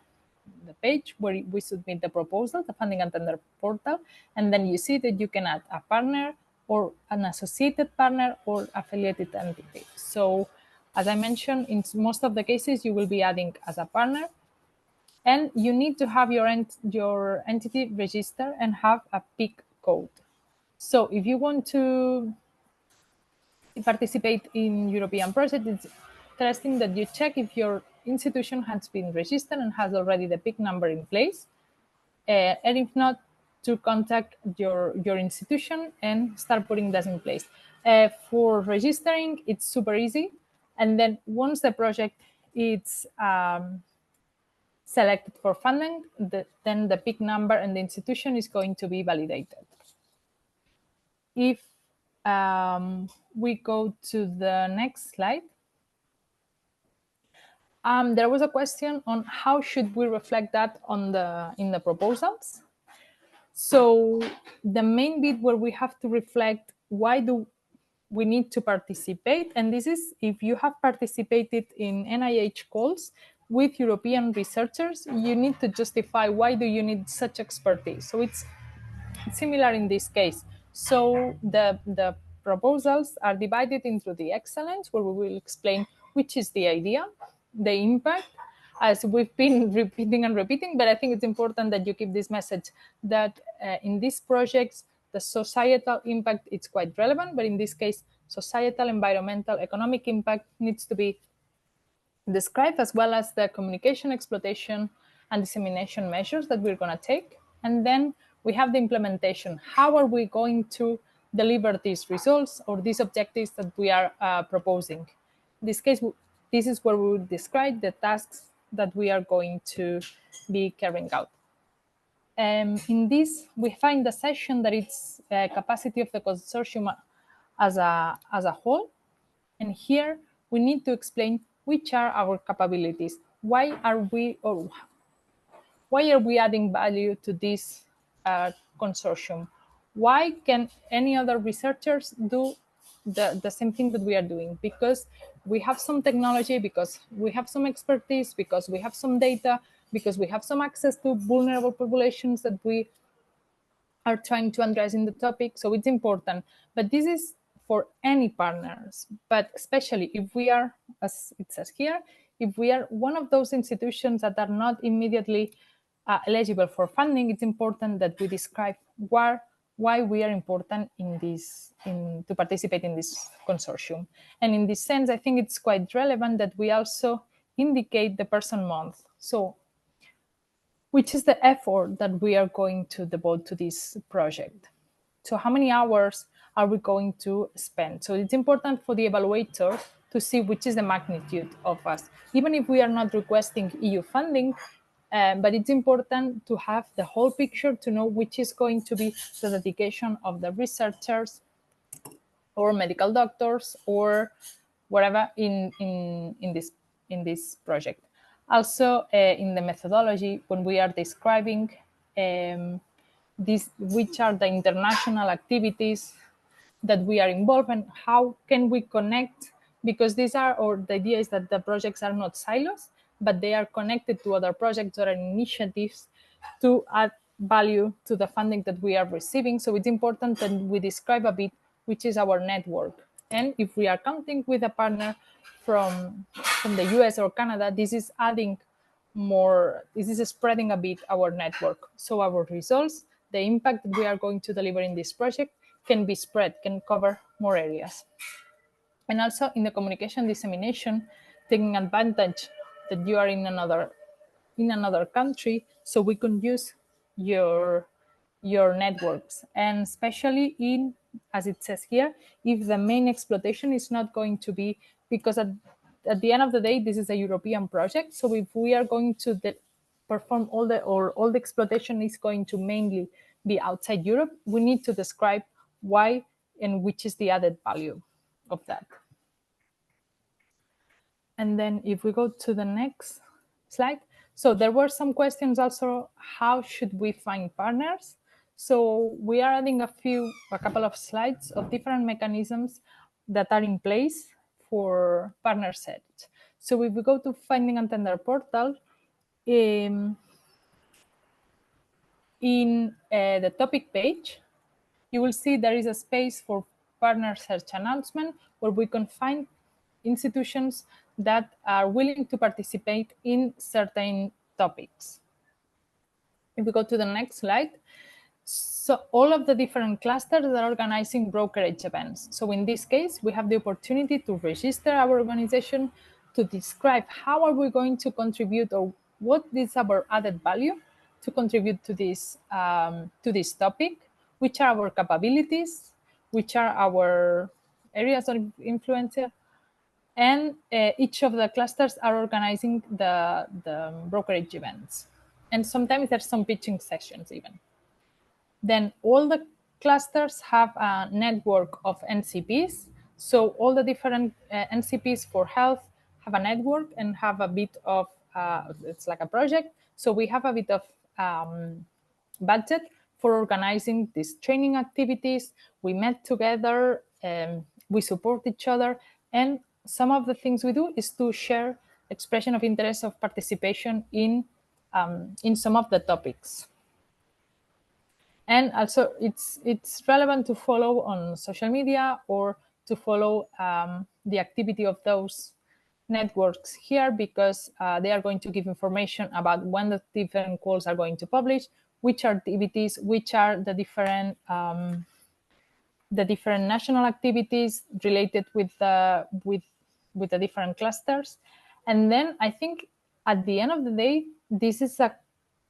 page where we submit the proposal, the funding and tender portal, and then you see that you can add a partner or an associated partner or affiliated entity. So as I mentioned, in most of the cases, you will be adding as a partner, and you need to have your entity register and have a PIC code. So if you want to participate in European project, it's interesting that you check if your institution has been registered and has already the PIC number in place. And if not, to contact your institution and start putting that in place. For registering, it's super easy. And then once the project is selected for funding, then the PIC number and the institution is going to be validated. If we go to the next slide, there was a question on how should we reflect that on in the proposals. So the main bit where we have to reflect why do we need to participate, and this is if you have participated in NIH calls with European researchers, you need to justify why do you need such expertise. So it's similar in this case. So the proposals are divided into the excellence, where we will explain which is the idea, the impact, as we've been repeating and repeating, but I think it's important that you keep this message that in these projects, the societal impact is quite relevant, but in this case, societal, environmental, economic impact needs to be described, as well as the communication, exploitation, and dissemination measures that we're going to take. And then we have the implementation. How are we going to deliver these results or these objectives that we are proposing? In this case, this is where we will describe the tasks that we are going to be carrying out. In this, we find the session that it's capacity of the consortium as a whole. And here we need to explain which are our capabilities. Why are we adding value to this consortium? Why can any other researchers do the same thing that we are doing? Because we have some technology, because we have some expertise, because we have some data, because we have some access to vulnerable populations that we are trying to address in the topic. So it's important. But this is for any partners, but especially if we are, as it says here, if we are one of those institutions that are not immediately eligible for funding, it's important that we describe why we are important to participate in this consortium. And in this sense, I think it's quite relevant that we also indicate the person month. So which is the effort that we are going to devote to this project? So how many hours are we going to spend? So it's important for the evaluator to see which is the magnitude of us, even if we are not requesting EU funding, but it's important to have the whole picture to know which is going to be the dedication of the researchers or medical doctors or whatever in this project. Also, in the methodology, when we are describing which are the international activities that we are involved in, how can we connect, because the idea is that the projects are not silos, but they are connected to other projects or initiatives to add value to the funding that we are receiving. So it's important that we describe a bit which is our network And if we are counting with a partner from the US or Canada, this is adding more, this is spreading a bit our network. So our results, the impact that we are going to deliver in this project can be spread, can cover more areas. And also in the communication dissemination, taking advantage that you are in another country, so we can use your networks, and especially in, as it says here, if the main exploitation is not going to be, because at the end of the day, this is a European project. So if we are going to perform all the exploitation is going to mainly be outside Europe, we need to describe why and which is the added value of that. And then if we go to the next slide. So there were some questions also, how should we find partners? So we are adding a couple of slides of different mechanisms that are in place for partner search. So if we go to Finding and Tender portal, in the topic page, you will see there is a space for partner search announcement where we can find institutions that are willing to participate in certain topics. If we go to the next slide, so all of the different clusters are organizing brokerage events. So in this case, we have the opportunity to register our organization, to describe how are we going to contribute, or what is our added value to contribute to this topic, which are our capabilities, which are our areas of influence, and each of the clusters are organizing the brokerage events. And sometimes there's some pitching sessions even. Then all the clusters have a network of NCPs. So all the different NCPs for health have a network and have a bit of, it's like a project. So we have a bit of budget for organizing these training activities. We met together, we support each other, and some of the things we do is to share expression of interest of participation in some of the topics. And also it's relevant to follow on social media or to follow the activity of those networks here, because they are going to give information about when the different calls are going to publish, which activities, which are the different national activities related with the different clusters. And then I think at the end of the day, this is a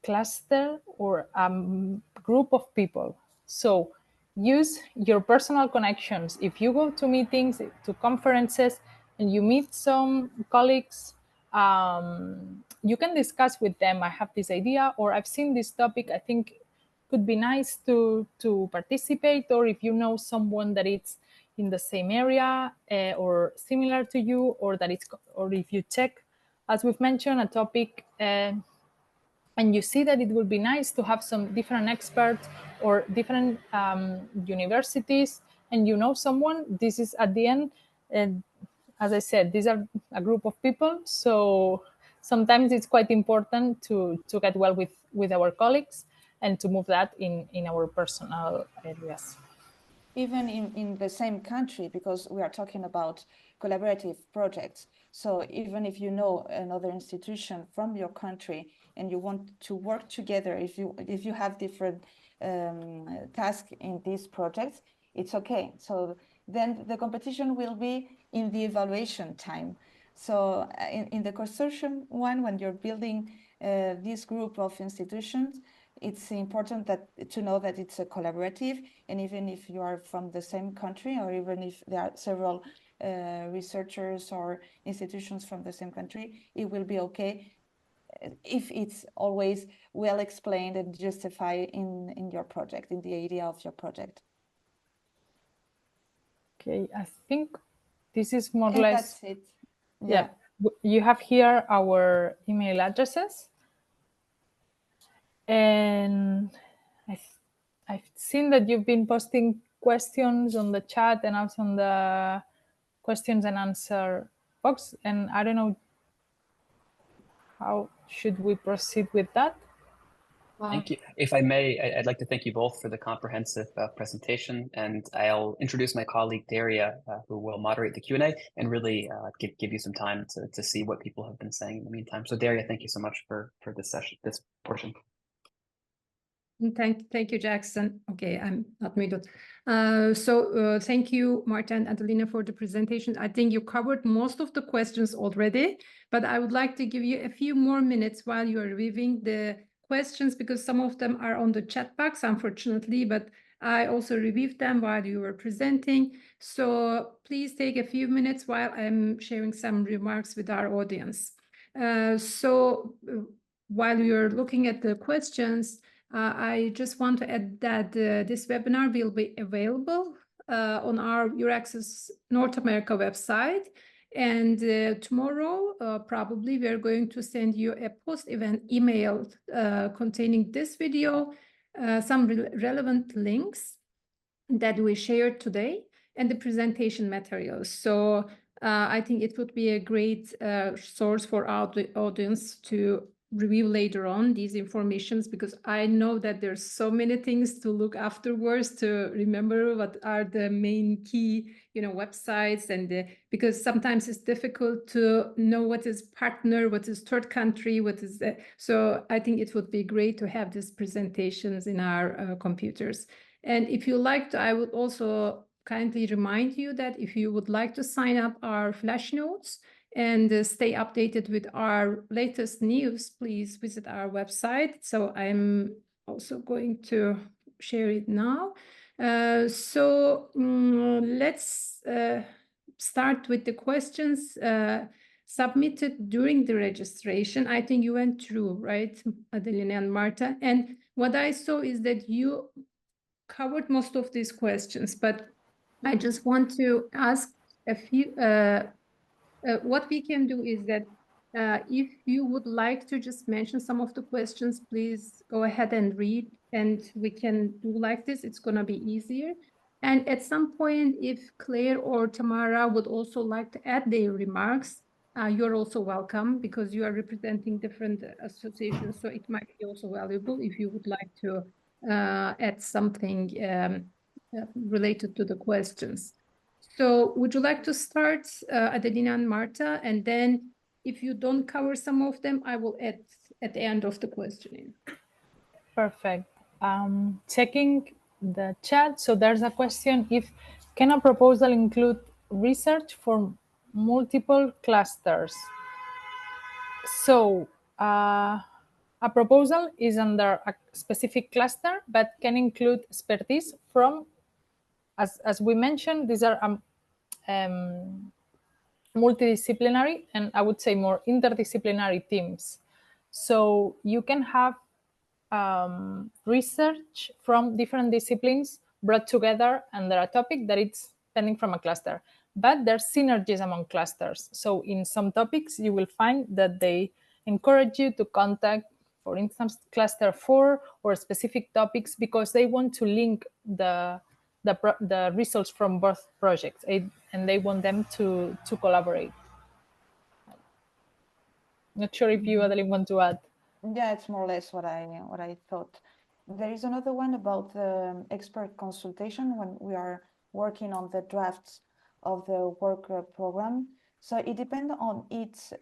cluster or a group of people. So use your personal connections. If you go to meetings, to conferences, and you meet some colleagues, you can discuss with them, I have this idea, or I've seen this topic, I think could be nice to participate, or if you know someone that it's in the same area or similar to you, or that it's, or if you check, as we've mentioned, a topic and you see that it would be nice to have some different experts or different universities, and you know someone, this is at the end, as I said, these are a group of people, so sometimes it's quite important to get well with our colleagues and to move that in our personal areas. Even in the same country, because we are talking about collaborative projects. So even if you know another institution from your country and you want to work together, if you have different tasks in these projects, it's okay. So then the competition will be in the evaluation time. So in the consortium one, when you're building this group of institutions, it's important to know that it's a collaborative, and even if you are from the same country, or even if there are several researchers or institutions from the same country, it will be okay if it's always well explained and justified in your project, in the idea of your project. Okay, I think this is more or less. That's it. Yeah, you have here our email addresses. And I've seen that you've been posting questions on the chat and also on the questions and answer box. And I don't know, how should we proceed with that? Thank you. If I may, I'd like to thank you both for the comprehensive presentation, and I'll introduce my colleague Daria, who will moderate the Q&A and really give you some time to see what people have been saying in the meantime. So Daria, thank you so much for this session, this portion. Thank you, Jackson. Okay, I'm not muted. Thank you, Marta and Adelina, for the presentation. I think you covered most of the questions already, but I would like to give you a few more minutes while you are reviewing the questions, because some of them are on the chat box, unfortunately, but I also reviewed them while you were presenting. So please take a few minutes while I'm sharing some remarks with our audience. While you're looking at the questions, I just want to add that this webinar will be available on our EURAXESS North America website. And tomorrow, probably we're going to send you a post-event email containing this video, some relevant links that we shared today, and the presentation materials. So I think it would be a great source for our audience to review later on these informations, because I know that there's so many things to look afterwards to remember what are the main key, websites, and because sometimes it's difficult to know what is partner, what is third country, what is so I think it would be great to have these presentations in our computers. And if you like to, I would also kindly remind you that if you would like to sign up our flash notes and stay updated with our latest news, please visit our website. So I'm also going to share it now. Let's start with the questions submitted during the registration. I think you went through, right, Adelina and Marta? And what I saw is that you covered most of these questions, but I just want to ask a few. What we can do is that if you would like to just mention some of the questions, please go ahead and read, and we can do like this. It's going to be easier. And at some point, if Claire or Tamara would also like to add their remarks, you're also welcome, because you are representing different associations. So it might be also valuable if you would like to add something related to the questions. So would you like to start, Adelina and Marta? And then if you don't cover some of them, I will add at the end of the questioning. Perfect. Checking the chat. So there's a question: can a proposal include research for multiple clusters? So a proposal is under a specific cluster, but can include expertise from, as we mentioned, these are multidisciplinary and I would say more interdisciplinary teams. So you can have research from different disciplines brought together under a topic that it's pending from a cluster, but there's synergies among clusters. So in some topics, you will find that they encourage you to contact, for instance, cluster 4 or specific topics, because they want to link the results from both projects, and they want them to collaborate. Not sure if you, Adeline, want to add. Yeah, it's more or less what I thought. There is another one about the expert consultation when we are working on the drafts of the work program. So it depends on each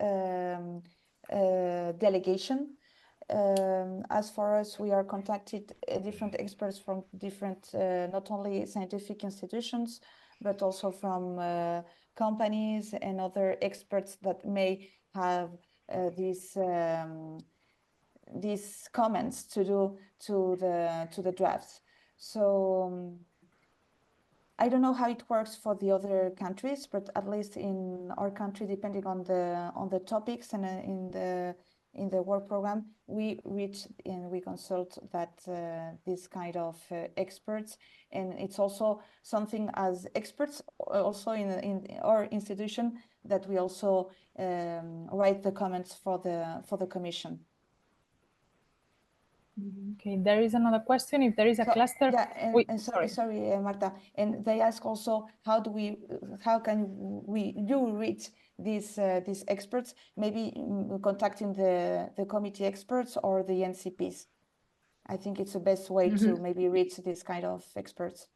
delegation. As far as we are contacted different experts from different, not only scientific institutions, but also from companies and other experts that may have these comments to do to the drafts. So I don't know how it works for the other countries, but at least in our country, depending on the topics and in the work program, we reach and we consult that this kind of experts, and it's also something as experts also in our institution that we also write the comments for the commission. Okay, there is another question. If there is a cluster, yeah, sorry, Marta, and they ask also how can you reach these experts? Maybe contacting the committee experts or the NCPs. I think it's the best way to maybe reach this kind of experts.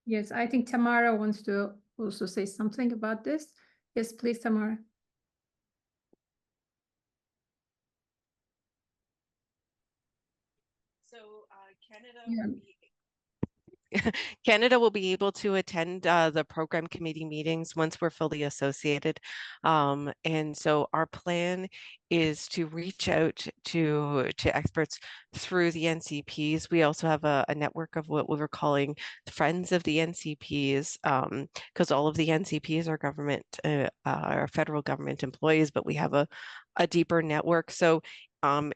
Yes, I think Tamara wants to also say something about this. Yes, please, Tamara. So Canada will be able to attend the program committee meetings once we're fully associated. And so our plan is to reach out to experts through the NCPs. We also have a network of what we were calling friends of the NCPs, because all of the NCPs are government, are federal government employees, but we have a deeper network. So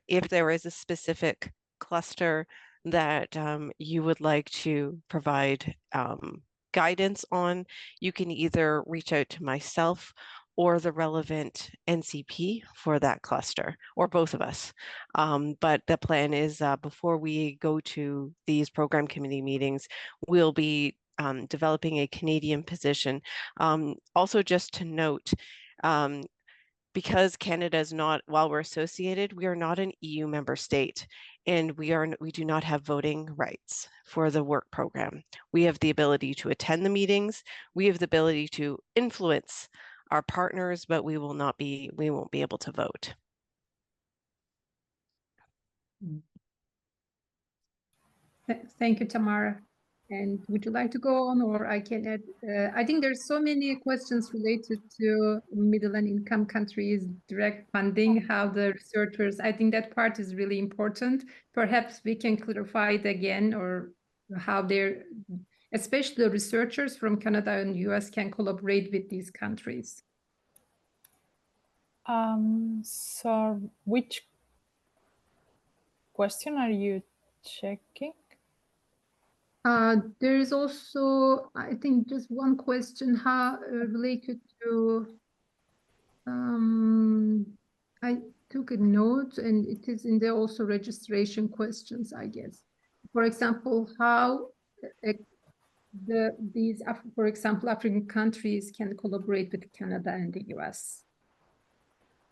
if there is a specific cluster that you would like to provide guidance on, you can either reach out to myself or the relevant NCP for that cluster, or both of us. But the plan is before we go to these program committee meetings, we'll be developing a Canadian position. Also, just to note, because Canada is not, while we're associated, we are not an EU member state, and we do not have voting rights for the work program. We have the ability to attend the meetings, we have the ability to influence our partners, but we won't be able to vote. Thank you, Tamara. And would you like to go on, or I can add? I think there's so many questions related to middle and income countries, direct funding, how the researchers, I think that part is really important. Perhaps we can clarify it again, or how they're, especially the researchers from Canada and US can collaborate with these countries. So which question are you checking? There is also, I think, just one question, how related to, I took a note, and it is in there also registration questions, I guess. For example, how for example, African countries can collaborate with Canada and the US.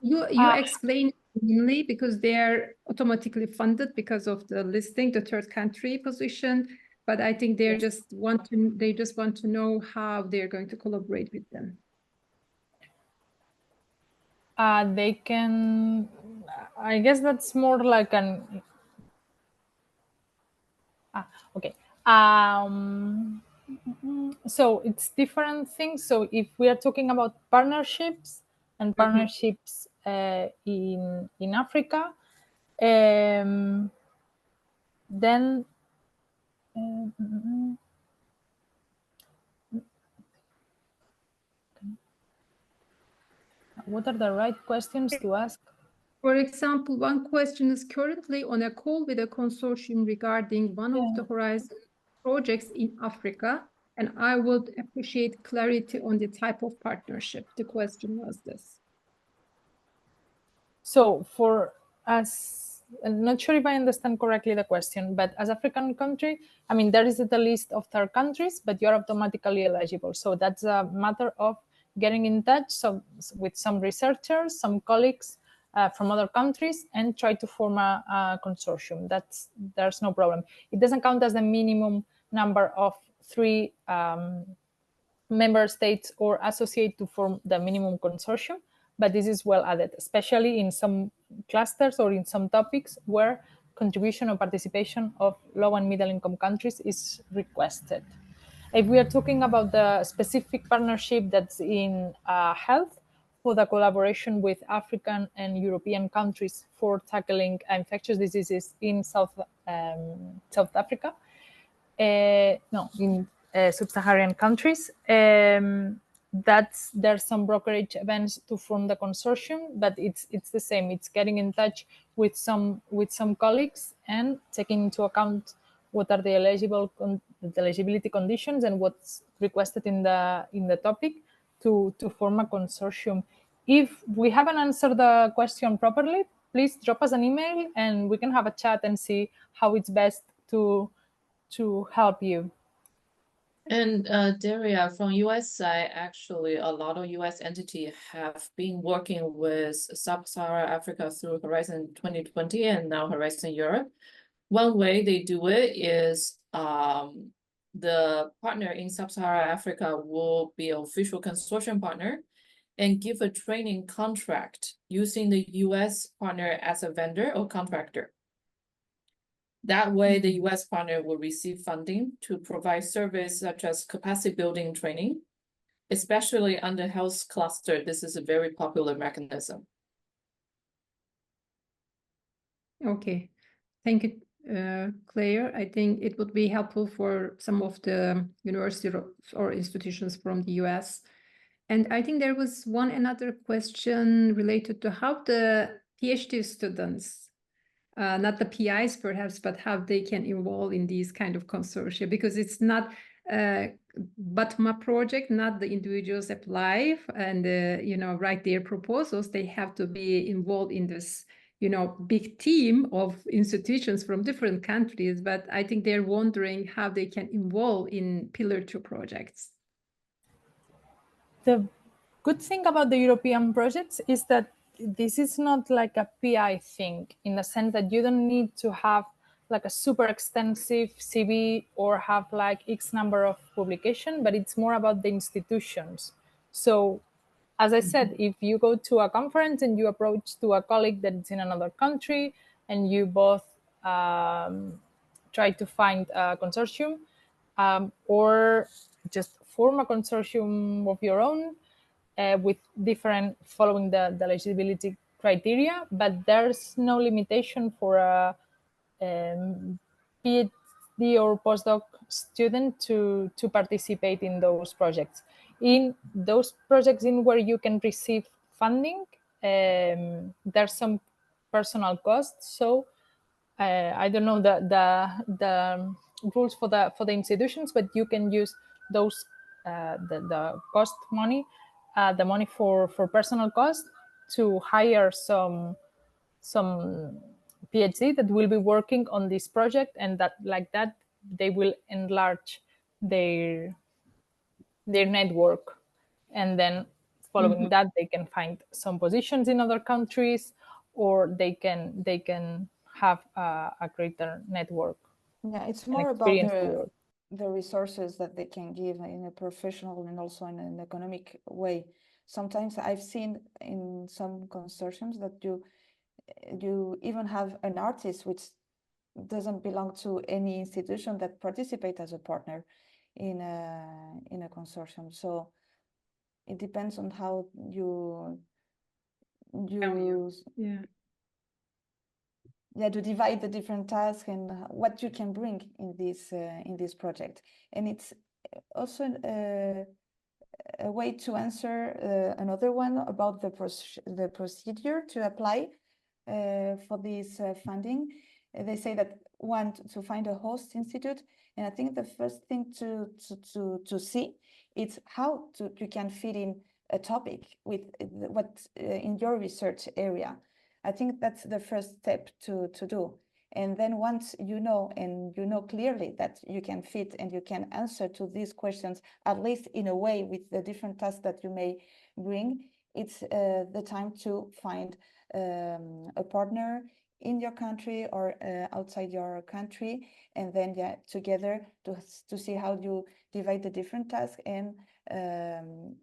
You explained mainly because they're automatically funded because of the listing, the third country position. But I think they just want to know how they're going to collaborate with them. They can, I guess that's more like an, okay. So it's different things. So if we are talking about partnerships and partnerships in Africa, then what are the right questions to ask? For example, one question is currently on a call with a consortium regarding one of the Horizon projects in Africa, and I would appreciate clarity on the type of partnership. The question was this. So for us, I'm not sure if I understand correctly the question, but as African country, I mean, there is the list of third countries, but you're automatically eligible. So that's a matter of getting in touch with some researchers, some colleagues from other countries, and try to form a consortium. There's no problem. It doesn't count as the minimum number of 3 member states or associate to form the minimum consortium, but this is well added, especially in some clusters or in some topics where contribution or participation of low and middle income countries is requested. If we are talking about the specific partnership that's in health, for the collaboration with African and European countries for tackling infectious diseases in South Africa, in sub-Saharan countries, there's some brokerage events to form the consortium, but it's the same. It's getting in touch with some colleagues and taking into account what are the eligibility conditions and what's requested in the topic to form a consortium. If we haven't answered the question properly, please drop us an email and we can have a chat and see how it's best to help you. And Daria, from US side, actually, a lot of US entities have been working with Sub-Saharan Africa through Horizon 2020 and now Horizon Europe. One way they do it is the partner in Sub-Saharan Africa will be an official consortium partner and give a training contract using the US partner as a vendor or contractor. That way, the US partner will receive funding to provide service such as capacity building training, especially under health cluster. This is a very popular mechanism. Okay, thank you, Claire. I think it would be helpful for some of the universities or institutions from the US. And I think there was another question related to how the PhD students, not the PIs perhaps, but how they can involve in these kind of consortia, because it's not a bottom-up project, not the individuals apply and write their proposals. They have to be involved in this big team of institutions from different countries, but I think they're wondering how they can involve in Pillar 2 projects. The good thing about the European projects is that this is not like a PI thing, in the sense that you don't need to have like a super extensive CV or have like X number of publication, but it's more about the institutions. So as I said, if you go to a conference and you approach to a colleague that's in another country and you both try to find a consortium or just form a consortium of your own with different, following the eligibility criteria, but there's no limitation for a PhD or postdoc student to participate in those projects. In those projects in where you can receive funding, there's some personal costs. So I don't know the rules for the institutions, but you can use those the cost money, the money for personal cost to hire some PhD that will be working on this project, and that like that they will enlarge their network, and then following that they can find some positions in other countries, or they can have a greater network. Yeah, it's more about the resources that they can give in a professional and also in an economic way. Sometimes I've seen in some consortiums that you even have an artist which doesn't belong to any institution that participate as a partner in a consortium. So it depends on how you to divide the different tasks and what you can bring in this project. And it's also a way to answer another one about the procedure to apply for this funding. They say that to find a host institute, and I think the first thing to see is how you can fit in a topic with what in your research area. I think that's the first step to do. And then once you know clearly that you can fit and you can answer to these questions, at least in a way with the different tasks that you may bring, it's the time to find a partner in your country or outside your country, and then together to see how you divide the different tasks, and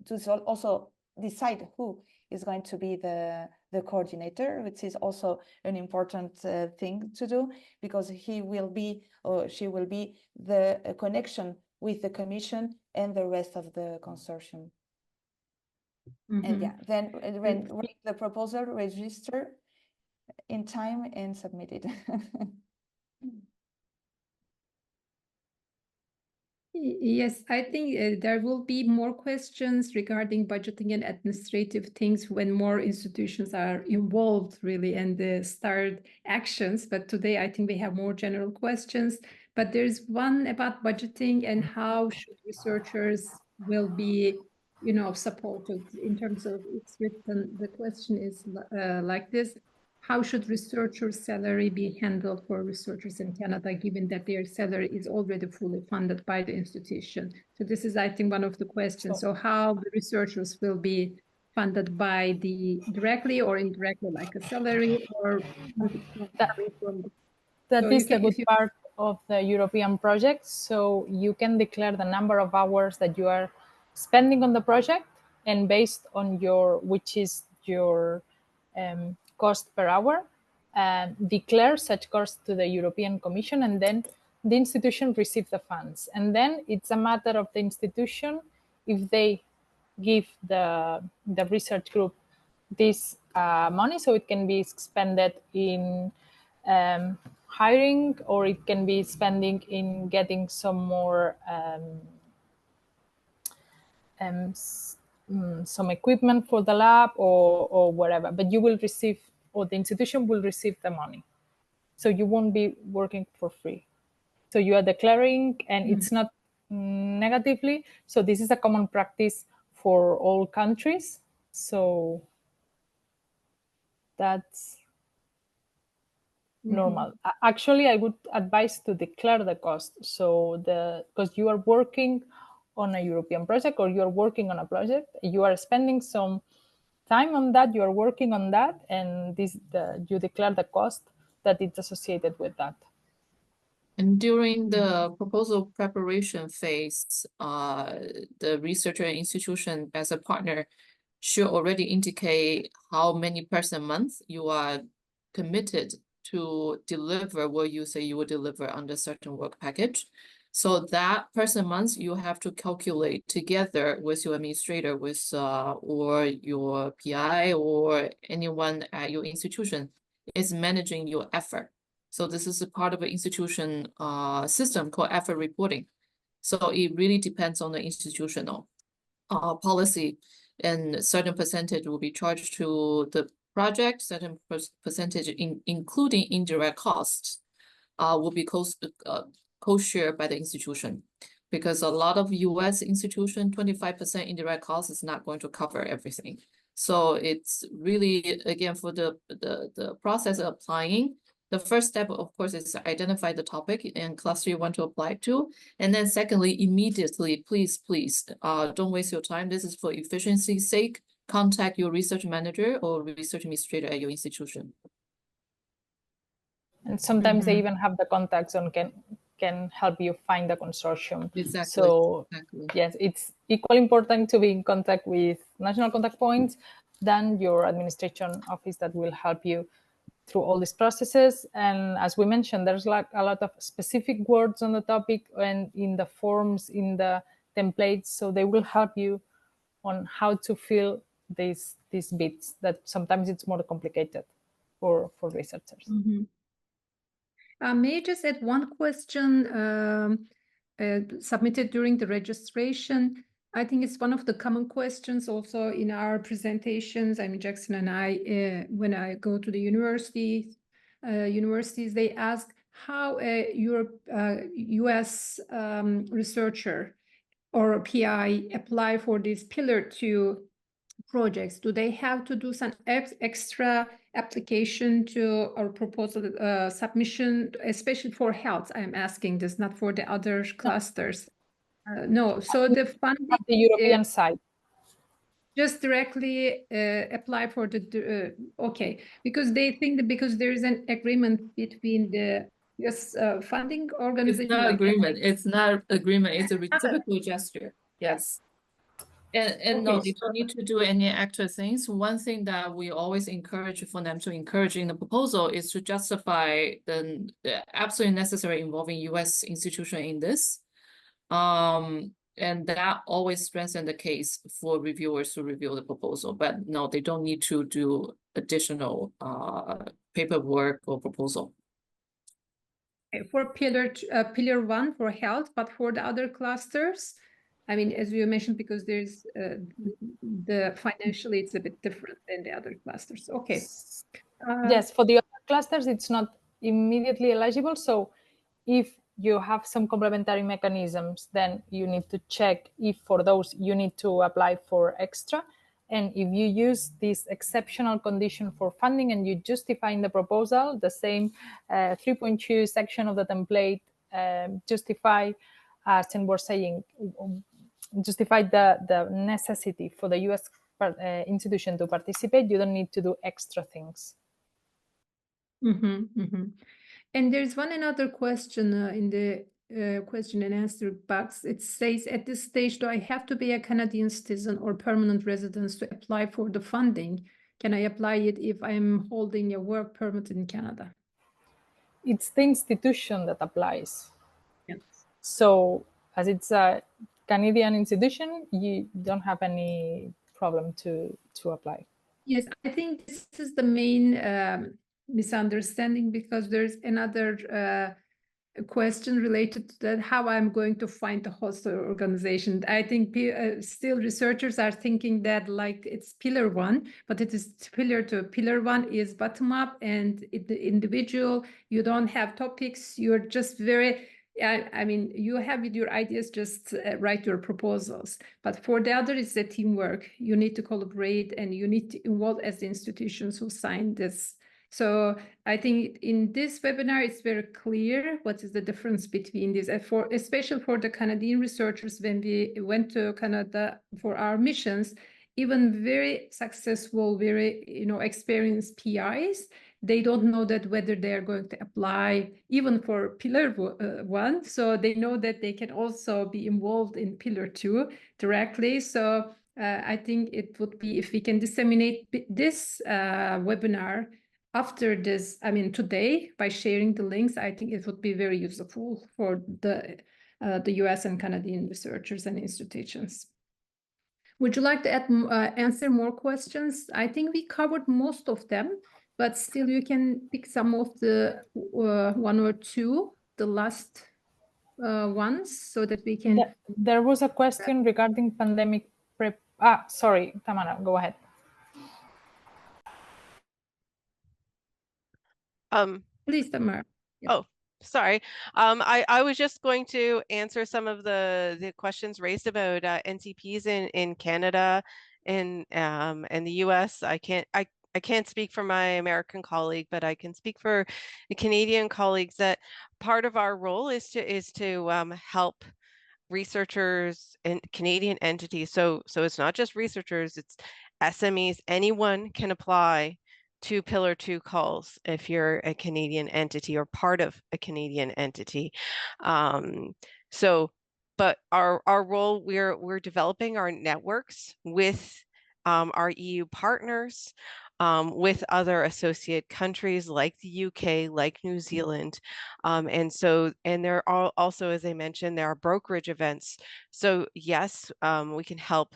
to also decide who is going to be the coordinator, which is also an important thing to do, because he will be or she will be the connection with the Commission and the rest of the consortium. And then when the proposal, register in time and submit it. Yes, I think there will be more questions regarding budgeting and administrative things when more institutions are involved, really, and start actions. But today, I think we have more general questions. But there's one about budgeting and how should researchers will be, supported in terms of it's written. The question is like this. How should researchers' salary be handled for researchers in Canada, given that their salary is already fully funded by the institution? So this is, I think, one of the questions. So how the researchers will be funded by directly or indirectly, like a salary, or coming from That So is you can, the good if you, part of the European project. So you can declare the number of hours that you are spending on the project, and based on which is your cost per hour, declare such cost to the European Commission, and then the institution receives the funds. And then it's a matter of the institution if they give the research group this money, so it can be expended in hiring, or it can be spending in getting some more some equipment for the lab, or whatever. But you will receive, or the institution will receive the money. So you won't be working for free. So you are declaring, and it's not negatively. So this is a common practice for all countries. So that's normal. Actually, I would advise to declare the cost. So because you are working on a European project, or you are working on a project, you are spending some time on that, you are working on that, and you declare the cost that is associated with that. And during the proposal preparation phase, the researcher and institution as a partner should already indicate how many person months you are committed to deliver what you say you will deliver under certain work package. So that person months you have to calculate together with your administrator, or your PI, or anyone at your institution is managing your effort. So this is a part of an institution system called effort reporting. So it really depends on the institutional policy, and certain percentage will be charged to the project, certain percentage including indirect costs will be co-shared by the institution. Because a lot of US institution, 25% indirect cost is not going to cover everything. So it's really, again, for the process of applying, the first step, of course, is to identify the topic and cluster you want to apply to. And then secondly, immediately, please, don't waste your time. This is for efficiency's sake. Contact your research manager or research administrator at your institution. And sometimes they even have the contacts and can help you find the consortium. Exactly. So yes, it's equally important to be in contact with national contact points than your administration office that will help you through all these processes. And as we mentioned, there's like a lot of specific words on the topic and in the forms, in the templates. So they will help you on how to fill these bits that sometimes it's more complicated for researchers. May I just add one question submitted during the registration? I think it's one of the common questions also in our presentations. I mean, Jackson and I, when I go to the universities, they ask how a US researcher or a PI apply for these Pillar 2 projects. Do they have to do some extra application to our proposal submission, especially for health? I'm asking this, not for the other clusters. No, so the funding at the European side. Just directly apply for the okay, because they think that because there is an agreement between the US funding organization. It's not agreement. It's not agreement. It's a reciprocal gesture. Yes. And okay, no, they don't need to do any extra things. One thing that we always encourage for them to encourage in the proposal is to justify the absolutely necessary involving US institution in this. And that always strengthens the case for reviewers to review the proposal. But no, they don't need to do additional paperwork or proposal. For pillar 1 for health, but for the other clusters, I mean, as you mentioned, because there's the financially, it's a bit different than the other clusters. Okay. Yes, for the other clusters, it's not immediately eligible. So if you have some complementary mechanisms, then you need to check if for those you need to apply for extra. And if you use this exceptional condition for funding and you justify in the proposal, the same 3.2 section of the template justify, as Chen was saying, justify the necessity for the US institution to participate. You don't need to do extra things. And there's another question in the question and answer box. It says, at this stage, do I have to be a Canadian citizen or permanent resident to apply for the funding? Can I apply it if I'm holding a work permit in Canada? It's the institution that applies. Yeah. So as it's a Canadian institution, you don't have any problem to apply. Yes, I think this is the main misunderstanding, because there's another question related to that, how I'm going to find the host organization. I think still researchers are thinking that like it's pillar one, but it is pillar two. Pillar one is bottom up and the individual, you don't have topics, you're just very, I mean, you have with your ideas, just write your proposals. But for the other, it's a teamwork. You need to collaborate and you need to involve as the institutions who signed this. So I think in this webinar, it's very clear what is the difference between these, especially for the Canadian researchers. When we went to Canada for our missions, even very successful, very experienced PIs, they don't know that whether they are going to apply even for pillar one. So they know that they can also be involved in pillar two directly. So I think it would be, if we can disseminate this webinar after this, I mean, today, by sharing the links, I think it would be very useful for the US and Canadian researchers and institutions. Would you like to answer more questions? I think we covered most of them, but still you can pick some of the one or two, the last ones, so that we can... There was a question regarding pandemic prep. Sorry, Tamara, go ahead. Please, Tamara. Yeah. Oh, sorry. I was just going to answer some of the questions raised about NCPs in Canada and the US. I can't speak for my American colleague, but I can speak for the Canadian colleagues that part of our role is to help researchers and Canadian entities. So it's not just researchers, it's SMEs. Anyone can apply to Pillar 2 calls if you're a Canadian entity or part of a Canadian entity. But our role, we're developing our networks with our EU partners, with other associate countries like the UK, like New Zealand. And there are also, as I mentioned, there are brokerage events. So yes, we can help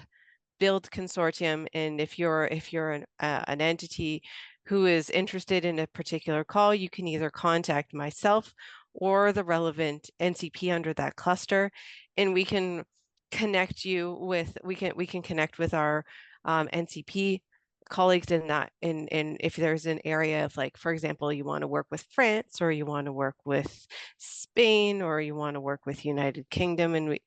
build consortium. And if you're an entity who is interested in a particular call, you can either contact myself or the relevant NCP under that cluster, and we can connect you with, we can connect with our NCP colleagues in that, and if there's an area of, like, for example, you want to work with France, or you want to work with Spain, or you want to work with United Kingdom, and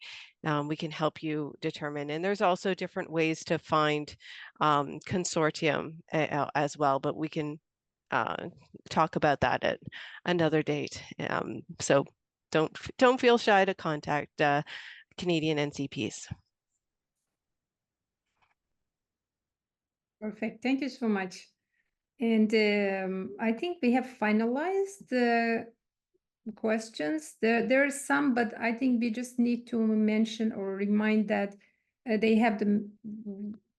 we can help you determine. And there's also different ways to find consortium as well, but we can talk about that at another date. So don't feel shy to contact Canadian NCPs. Perfect. Thank you so much. And I think we have finalized the questions. There are some, but I think we just need to mention or remind that they have the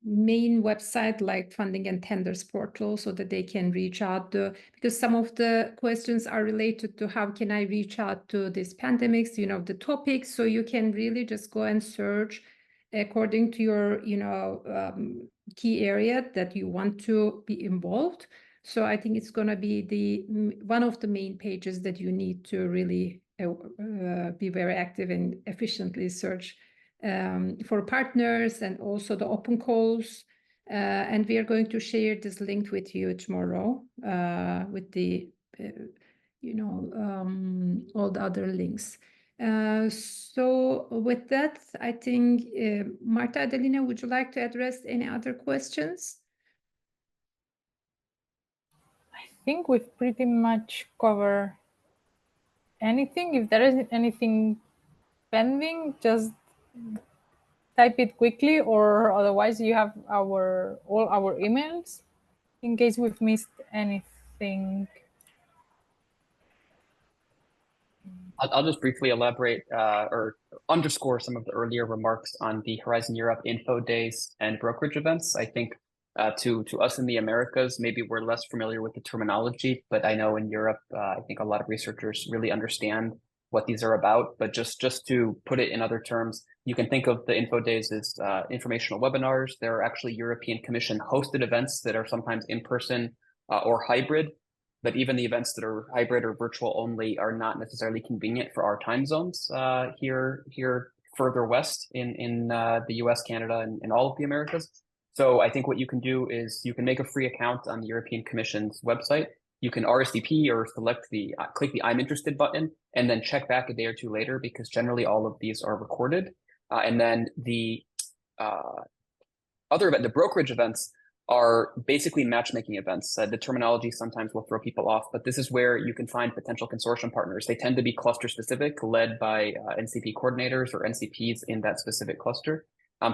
main website, like funding and tenders portal, so that they can reach out to, because some of the questions are related to how can I reach out to these pandemics, the topics. So you can really just go and search according to your, key area that you want to be involved. So I think it's going to be one of the main pages that you need to really be very active and efficiently search for partners, and also the open calls. And we are going to share this link with you tomorrow with the, all the other links. So with that, I think, Marta, Adelina, would you like to address any other questions? I think we've pretty much covered anything. If there is anything pending, just type it quickly, or otherwise you have all our emails in case we've missed anything. I'll just briefly elaborate or underscore some of the earlier remarks on the Horizon Europe info days and brokerage events. I think to us in the Americas, maybe we're less familiar with the terminology, but I know in Europe, I think a lot of researchers really understand what these are about. But just to put it in other terms, you can think of the info days as informational webinars. There are actually European Commission hosted events that are sometimes in person or hybrid. But even the events that are hybrid or virtual only are not necessarily convenient for our time zones here further west in the US, Canada, and all of the Americas. So I think what you can do is you can make a free account on the European Commission's website. You can RSVP or click the I'm interested button and then check back a day or two later, because generally all of these are recorded. And then the the brokerage events are basically matchmaking events. The terminology sometimes will throw people off, but this is where you can find potential consortium partners. They tend to be cluster specific, led by NCP coordinators or NCPs in that specific cluster.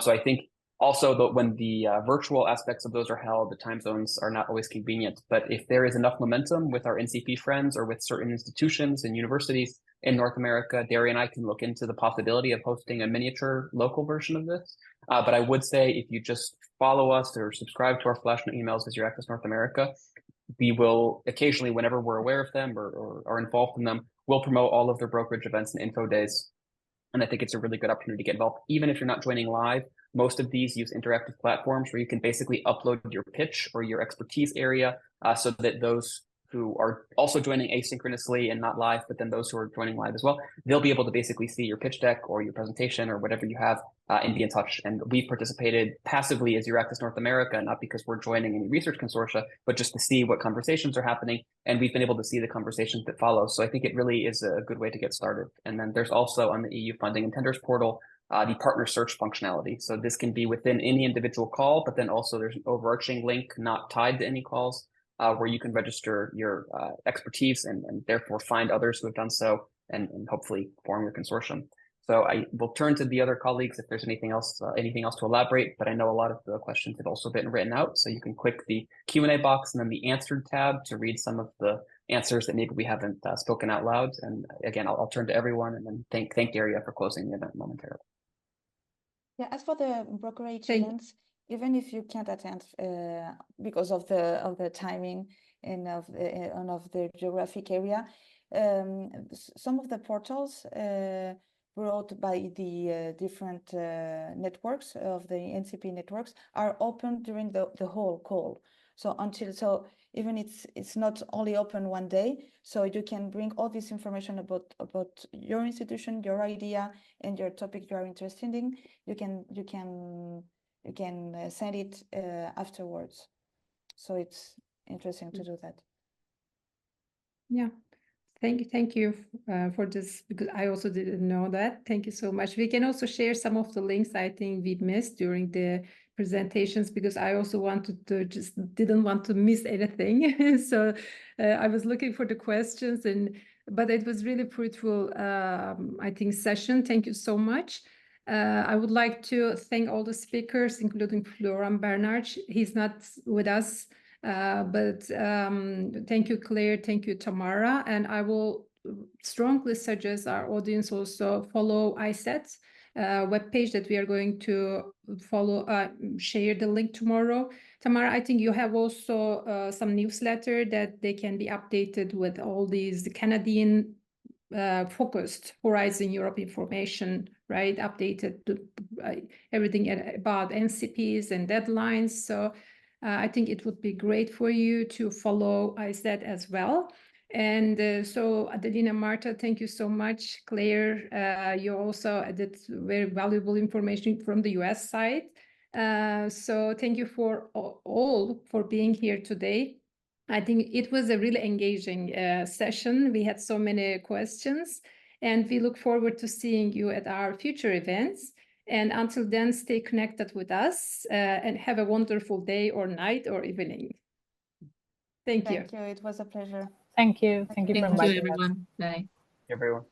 So I think also that when the virtual aspects of those are held, the time zones are not always convenient. But if there is enough momentum with our NCP friends or with certain institutions and universities in North America, Daria and I can look into the possibility of hosting a miniature local version of this. But I would say if you just follow us or subscribe to our flash emails as EURAXESS North America, we will occasionally, whenever we're aware of them or are involved in them, we'll promote all of their brokerage events and info days. And I think it's a really good opportunity to get involved. Even if you're not joining live, most of these use interactive platforms where you can basically upload your pitch or your expertise area so that those who are also joining asynchronously and not live, but then those who are joining live as well, they'll be able to basically see your pitch deck or your presentation or whatever you have and be in touch. And we've participated passively as EURAXESS North America, not because we're joining any research consortia, but just to see what conversations are happening. And we've been able to see the conversations that follow. So I think it really is a good way to get started. And then there's also on the EU funding and tenders portal, the partner search functionality. So this can be within any individual call, but then also there's an overarching link not tied to any calls where you can register your expertise and therefore find others who have done so and hopefully form your consortium. So I will turn to the other colleagues if there's anything else to elaborate, but I know a lot of the questions have also been written out. So you can click the Q&A box and then the answered tab to read some of the answers that maybe we haven't spoken out loud. And again, I'll turn to everyone and then thank Daria for closing the event momentarily. Yeah, as for the brokerage events, even if you can't attend because of the timing and of the geographic area, some of the portals brought by the different networks of the NCP networks are open during the whole call. So even it's not only open one day, so you can bring all this information about your institution, your idea, and your topic you are interested in. You can send it afterwards. So it's interesting to do that. Yeah. Thank you for this, because I also didn't know that. Thank you so much. We can also share some of the links I think we missed during the presentations, because I also wanted to didn't want to miss anything. So I was looking for the questions, but it was really fruitful, I think, session. Thank you so much. I would like to thank all the speakers, including Florian Bernard. He's not with us. But thank you, Claire. Thank you, Tamara. And I will strongly suggest our audience also follow FECYT webpage that we are going to follow, share the link tomorrow. Tamara, I think you have also some newsletter that they can be updated with all these Canadian focused Horizon Europe information, right? Updated to everything about NCPs and deadlines. So I think it would be great for you to follow FECYT as well. And so Adelina, Marta, thank you so much. Claire, you also added very valuable information from the US side. So thank you for all for being here today. I think it was a really engaging session. We had so many questions, and we look forward to seeing you at our future events. And until then, stay connected with us and have a wonderful day or night or evening. Thank you. Thank you. It was a pleasure. Thank you. Thank you for inviting us. Everyone. Bye. Everyone.